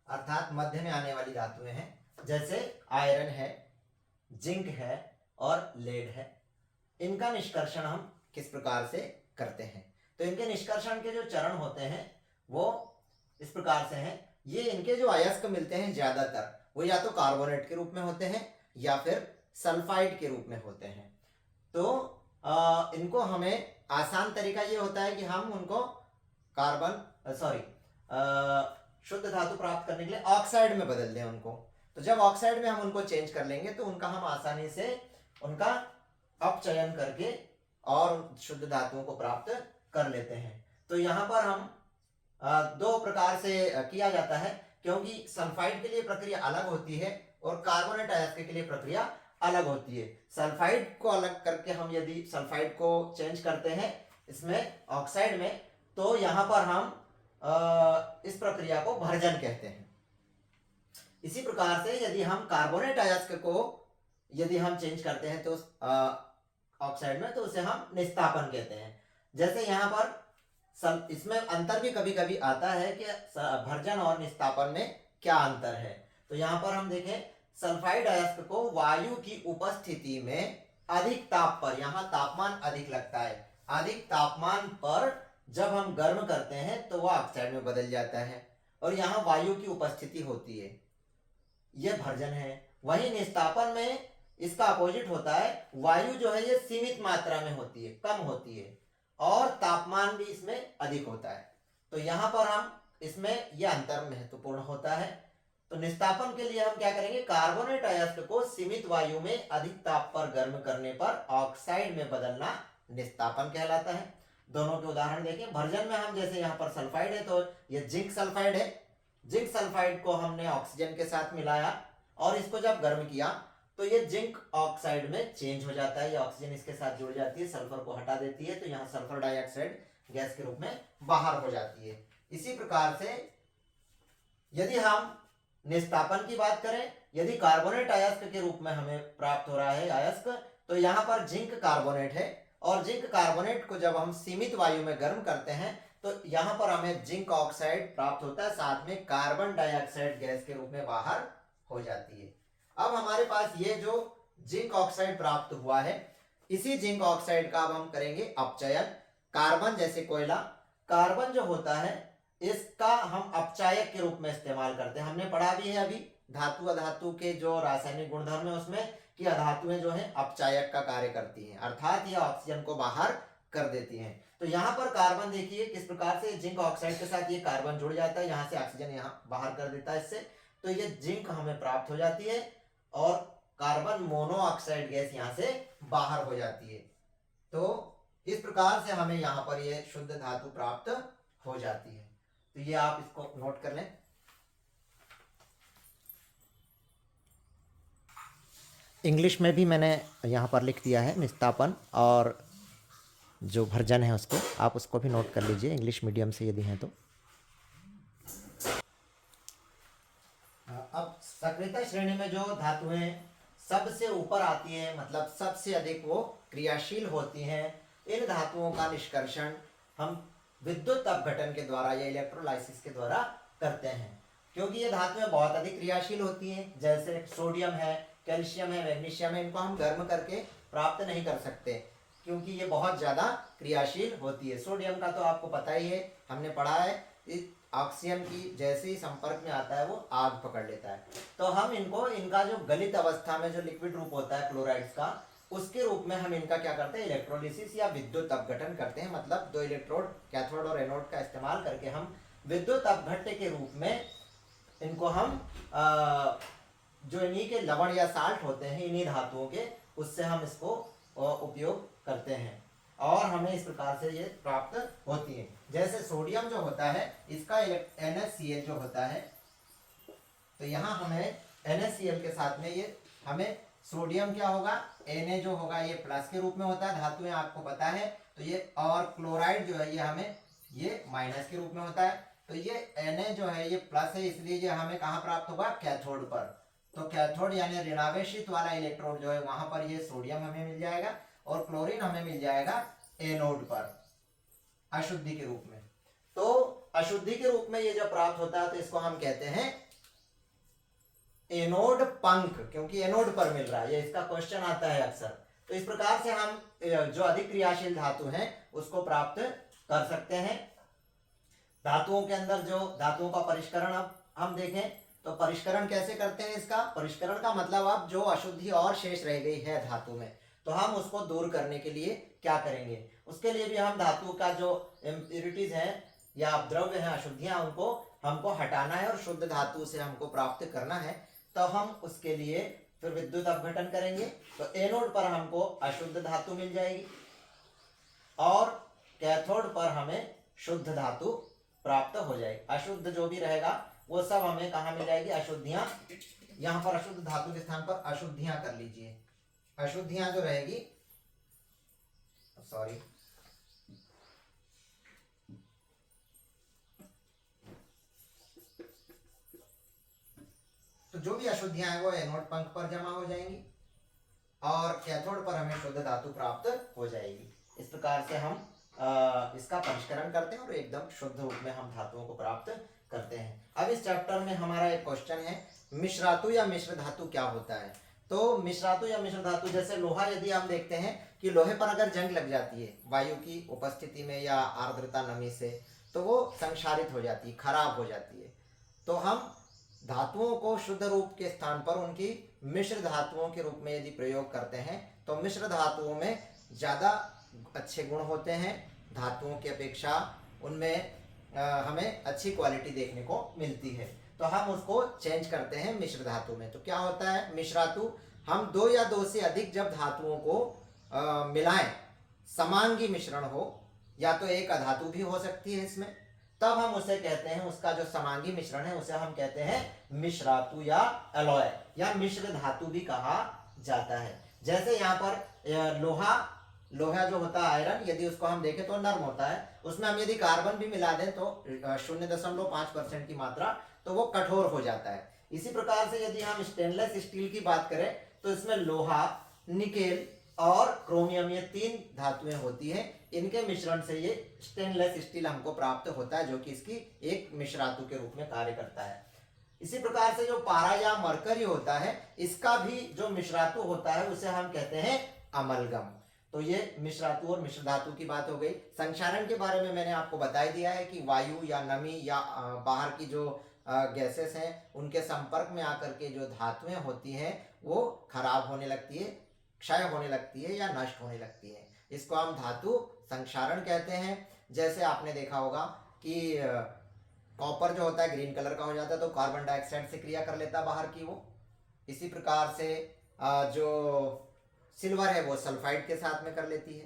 अर्थात मध्य में आने वाली धातुएं हैं, जैसे आयरन है, जिंक है और लेड है। इनका निष्कर्षण हम किस प्रकार से करते हैं? तो इनके निष्कर्षण के जो चरण होते हैं वो इस प्रकार से हैं। ये इनके जो अयस्क मिलते हैं ज्यादातर वो या तो कार्बोनेट के रूप में होते हैं या फिर सल्फाइड के रूप में होते हैं। तो इनको हमें आसान तरीका ये होता है कि हम उनको शुद्ध धातु प्राप्त करने के लिए ऑक्साइड में बदल दें उनको। तो जब ऑक्साइड में हम उनको चेंज कर लेंगे तो उनका हम आसानी से उनका अपचयन करके और शुद्ध धातुओं को प्राप्त कर लेते हैं। तो यहाँ पर हम 2 प्रकार से किया जाता है क्योंकि सल्फाइड के लिए प्रक्रिया अलग होती है और कार्बोनेट अयस्क के लिए प्रक्रिया अलग होती है। सल्फाइड को अलग करके हम यदि सल्फाइड को चेंज करते हैं इसमें ऑक्साइड में, तो यहां पर हम इस प्रक्रिया को भर्जन कहते हैं। इसी प्रकार से यदि हम कार्बोनेट अयस्क को यदि हम चेंज करते हैं तो ऑक्साइड में, तो उसे हम निस्तापन कहते हैं। जैसे यहाँ पर इसमें अंतर भी कभी कभी आता है कि भर्जन और निस्तापन में क्या अंतर है। तो यहाँ पर हम देखें, सल्फाइड अयस्क को वायु की उपस्थिति में अधिक ताप पर, यहाँ तापमान अधिक लगता है, अधिक तापमान पर जब हम गर्म करते हैं तो वह ऑक्साइड में बदल जाता है और यहाँ वायु की उपस्थिति होती है, यह भर्जन है। वहीं निस्तापन में इसका अपोजिट होता है, वायु जो है ये सीमित मात्रा में होती है, कम होती है और तापमान भी इसमें अधिक होता है। तो यहाँ पर हम इसमें यह अंतर महत्वपूर्ण होता है। तो निस्तापन के लिए हम क्या करेंगे, कार्बोनेट अयस्क को सीमित वायु में अधिक ताप पर गर्म करने पर ऑक्साइड में बदलना निस्तापन कहलाता है। दोनों के उदाहरण देखें। भर्जन में हम जैसे यहाँ पर सल्फाइड है तो यह जिंक सल्फाइड है, जिंक सल्फाइड को हमने ऑक्सीजन के साथ मिलाया और इसको जब गर्म किया तो ये जिंक ऑक्साइड में चेंज हो जाता है, ये ऑक्सीजन इसके साथ जुड़ जाती है, सल्फर को हटा देती है, तो यहाँ सल्फर डाइऑक्साइड गैस के रूप में बाहर हो जाती है। इसी प्रकार से यदि हम निस्तापन की बात करें, यदि कार्बोनेट अयस्क के रूप में हमें प्राप्त हो रहा है अयस्क, तो यहाँ पर जिंक कार्बोनेट है और जिंक कार्बोनेट को जब हम सीमित वायु में गर्म करते हैं तो यहाँ पर हमें जिंक ऑक्साइड प्राप्त होता है, साथ में कार्बन डाइऑक्साइड गैस के रूप में बाहर हो जाती है। अब हमारे पास ये जो जिंक ऑक्साइड प्राप्त हुआ है, इसी जिंक ऑक्साइड का अब हम करेंगे अपचयन। कार्बन जैसे कोयला, कार्बन जो होता है इसका हम अपचायक के रूप में इस्तेमाल करते हैं। हमने पढ़ा भी है अभी धातु अधातु के जो रासायनिक गुणधर्म है उसमें कि अधातुएं जो है अपचायक का कार्य करती हैं, अर्थात यह ऑक्सीजन को बाहर कर देती हैं। तो यहाँ पर कार्बन देखिए किस प्रकार से जिंक ऑक्साइड के साथ ये कार्बन जुड़ जाता है, यहाँ से ऑक्सीजन यहाँ बाहर कर देता है इससे, तो ये जिंक हमें प्राप्त हो जाती है और कार्बन मोनोऑक्साइड गैस यहाँ से बाहर हो जाती है। तो इस प्रकार से हमें यहाँ पर ये शुद्ध धातु प्राप्त हो जाती है। तो ये आप इसको नोट कर लें। इंग्लिश में भी मैंने यहाँ पर लिख दिया है निस्तापन और जो भर्जन है उसको, आप उसको भी नोट कर लीजिए इंग्लिश मीडियम से यदि हैं तो। अब सक्रियता श्रेणी में जो धातुएं सबसे ऊपर आती हैं, मतलब सबसे अधिक वो क्रियाशील होती हैं, इन धातुओं का निष्कर्षण हम विद्युत अपघटन के द्वारा या इलेक्ट्रोलाइसिस के द्वारा करते हैं, क्योंकि ये धातुएं बहुत अधिक क्रियाशील होती हैं। जैसे सोडियम है, कैल्शियम है, मैग्नीशियम है, इनको हम गर्म करके प्राप्त नहीं कर सकते क्योंकि ये बहुत ज़्यादा क्रियाशील होती है। सोडियम का तो आपको पता ही है, हमने पढ़ा है, ऑक्सीजन की जैसे ही संपर्क में आता है वो आग पकड़ लेता है। तो हम इनको, इनका जो गलित अवस्था में जो लिक्विड रूप होता है क्लोराइड्स का, उसके रूप में हम इनका क्या करते हैं, इलेक्ट्रोलिसिस या विद्युत अपघटन करते हैं। मतलब दो इलेक्ट्रोड कैथोड और एनोड का इस्तेमाल करके हम विद्युत अपघट्य के रूप में इनको हम जो इन्हीं के लवण या साल्ट होते हैं इन्हीं धातुओं के, उससे हम इसको उपयोग करते हैं और हमें इस प्रकार से ये प्राप्त होती है। जैसे सोडियम जो होता है इसका NaCl जो होता है, तो यहाँ हमें NaCl के साथ में ये हमें सोडियम क्या होगा, Na जो होगा ये प्लस के रूप में होता है, धातुएं आपको पता है, तो ये, और क्लोराइड जो है ये हमें ये माइनस के रूप में होता है। तो ये Na जो है ये प्लस है, इसलिए ये हमें कहाँ प्राप्त होगा, कैथोड पर। तो कैथोड यानी ऋणावेशित वाला इलेक्ट्रोड जो है वहां पर ये सोडियम हमें मिल जाएगा और क्लोरीन हमें मिल जाएगा एनोड पर अशुद्धि के रूप में। तो अशुद्धि के रूप में ये जब प्राप्त होता है तो इसको हम कहते हैं एनोड पंख, क्योंकि एनोड पर मिल रहा है, ये इसका क्वेश्चन आता है अक्सर। तो इस प्रकार से हम जो अधिक क्रियाशील धातु हैं उसको प्राप्त कर सकते हैं। धातुओं के अंदर जो धातुओं का परिष्करण अब हम देखें तो परिष्करण कैसे करते हैं। इसका परिष्करण का मतलब अब जो अशुद्धि और शेष रह गई है धातु में, तो हम उसको दूर करने के लिए क्या करेंगे, उसके लिए भी हम धातु का जो इम्प्योरिटीज हैं या द्रव्य हैं, अशुद्धियां, उनको हमको हटाना है और शुद्ध धातु से हमको प्राप्त करना है। तो हम उसके लिए फिर विद्युत अपघटन करेंगे। तो एनोड पर हमको अशुद्ध धातु मिल जाएगी और कैथोड पर हमें शुद्ध धातु प्राप्त हो जाएगी। अशुद्ध जो भी रहेगा वो सब हमें कहाँ मिल जाएगी, अशुद्धियां। यहाँ पर अशुद्ध धातु के स्थान पर अशुद्धियां कर लीजिए। अशुद्धियां जो रहेगी, सॉरी, तो जो भी अशुद्धियां हैं वो एनोड पंख पर जमा हो जाएंगी और कैथोड पर हमें शुद्ध धातु प्राप्त हो जाएगी। इस प्रकार से हम इसका परिष्करण करते हैं और एकदम शुद्ध रूप में हम धातुओं को प्राप्त करते हैं। अब इस चैप्टर में हमारा एक क्वेश्चन है, मिश्रातु या मिश्र धातु क्या होता है। तो मिश्रातु या मिश्र धातु, जैसे लोहा, यदि हम देखते हैं कि लोहे पर अगर जंग लग जाती है वायु की उपस्थिति में या आर्द्रता नमी से, तो वो संक्षारित हो जाती है, खराब हो जाती है। तो हम धातुओं को शुद्ध रूप के स्थान पर उनकी मिश्र धातुओं के रूप में यदि प्रयोग करते हैं तो मिश्र धातुओं में ज़्यादा अच्छे गुण होते हैं, धातुओं की अपेक्षा उनमें हमें अच्छी क्वालिटी देखने को मिलती है। तो हम उसको चेंज करते हैं मिश्र धातु में। तो क्या होता है मिश्रातु, हम दो या दो से अधिक जब धातुओं को मिलाएं, समांगी मिश्रण हो, या तो एक अधातु भी हो सकती है इसमें, तब हम उसे कहते हैं, उसका जो समांगी मिश्रण है उसे हम कहते हैं मिश्रातु या एलॉय या मिश्र धातु भी कहा जाता है। जैसे यहाँ पर लोहा जो होता है आयरन, यदि उसको हम देखें तो नर्म होता है, उसमें हम यदि कार्बन भी मिला दें तो 0.5% की मात्रा, तो वो कठोर हो जाता है। इसी प्रकार से यदि हम स्टेनलेस स्टील की बात करें तो इसमें लोहा, निकेल और क्रोमियम, ये 3 धातुएं होती हैं। इनके मिश्रण से ये स्टेनलेस स्टील हमको प्राप्त होता है, जो कि इसकी एक मिश्रातु के रूप में कार्य करता है। इसी प्रकार से जो पारा या मरकरी होता है, इसका भी जो मिश्रातु होता है उसे हम कहते हैं अमलगम। तो ये मिश्रातु और मिश्र धातु की बात हो गई। संक्षारण के बारे में मैंने आपको बता ही दिया है कि वायु या नमी या बाहर की जो गैसेस हैं उनके संपर्क में आकर के जो धातुएं होती हैं वो खराब होने लगती है, क्षय होने लगती है या नष्ट होने लगती है। इसको हम धातु संक्षारण कहते हैं। जैसे आपने देखा होगा कि कॉपर जो होता है ग्रीन कलर का हो जाता है तो कार्बन डाइऑक्साइड से क्रिया कर लेता है बाहर की वो। इसी प्रकार से जो सिल्वर है वो सल्फाइड के साथ में कर लेती है,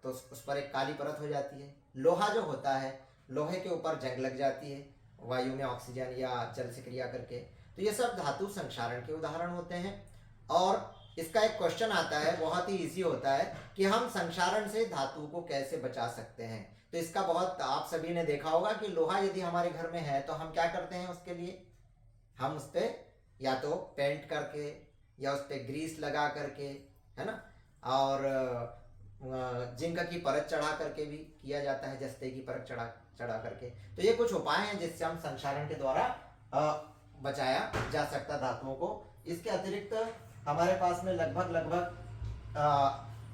तो उस पर एक काली परत हो जाती है। लोहा जो होता है, लोहे के ऊपर जंग लग जाती है वायु में ऑक्सीजन या जल से क्रिया करके। तो ये सब धातु संक्षारण के उदाहरण होते हैं। और इसका एक क्वेश्चन आता है, बहुत ही इजी होता है, कि हम संक्षारण से धातु को कैसे बचा सकते हैं। तो इसका बहुत आप सभी ने देखा होगा कि लोहा यदि हमारे घर में है तो हम क्या करते हैं उसके लिए, हम उस पर या तो पेंट करके या उस पर ग्रीस लगा करके, है ना, और जिंक की परत चढ़ा करके भी किया जाता है, जस्ते की परत चढ़ा करके। तो ये कुछ उपाय हैं जिससे हम संक्षारण के द्वारा बचाया जा सकता धातुओं को। इसके अतिरिक्त हमारे पास में लगभग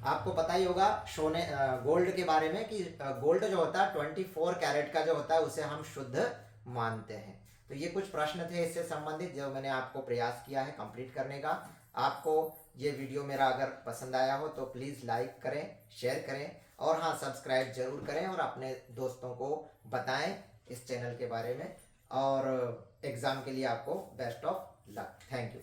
आपको पता ही होगा सोने गोल्ड के बारे में कि गोल्ड जो होता है 24 कैरेट का जो होता है उसे हम शुद्ध मानते हैं। तो ये कुछ प्रश्न थे इससे संबंधित जो मैंने आपको प्रयास किया है कंप्लीट करने का। आपको ये वीडियो मेरा अगर पसंद आया हो तो प्लीज़ लाइक करें, शेयर करें और हाँ सब्सक्राइब जरूर करें और अपने दोस्तों को बताएं इस चैनल के बारे में। और एग्ज़ाम के लिए आपको best of luck. Thank you.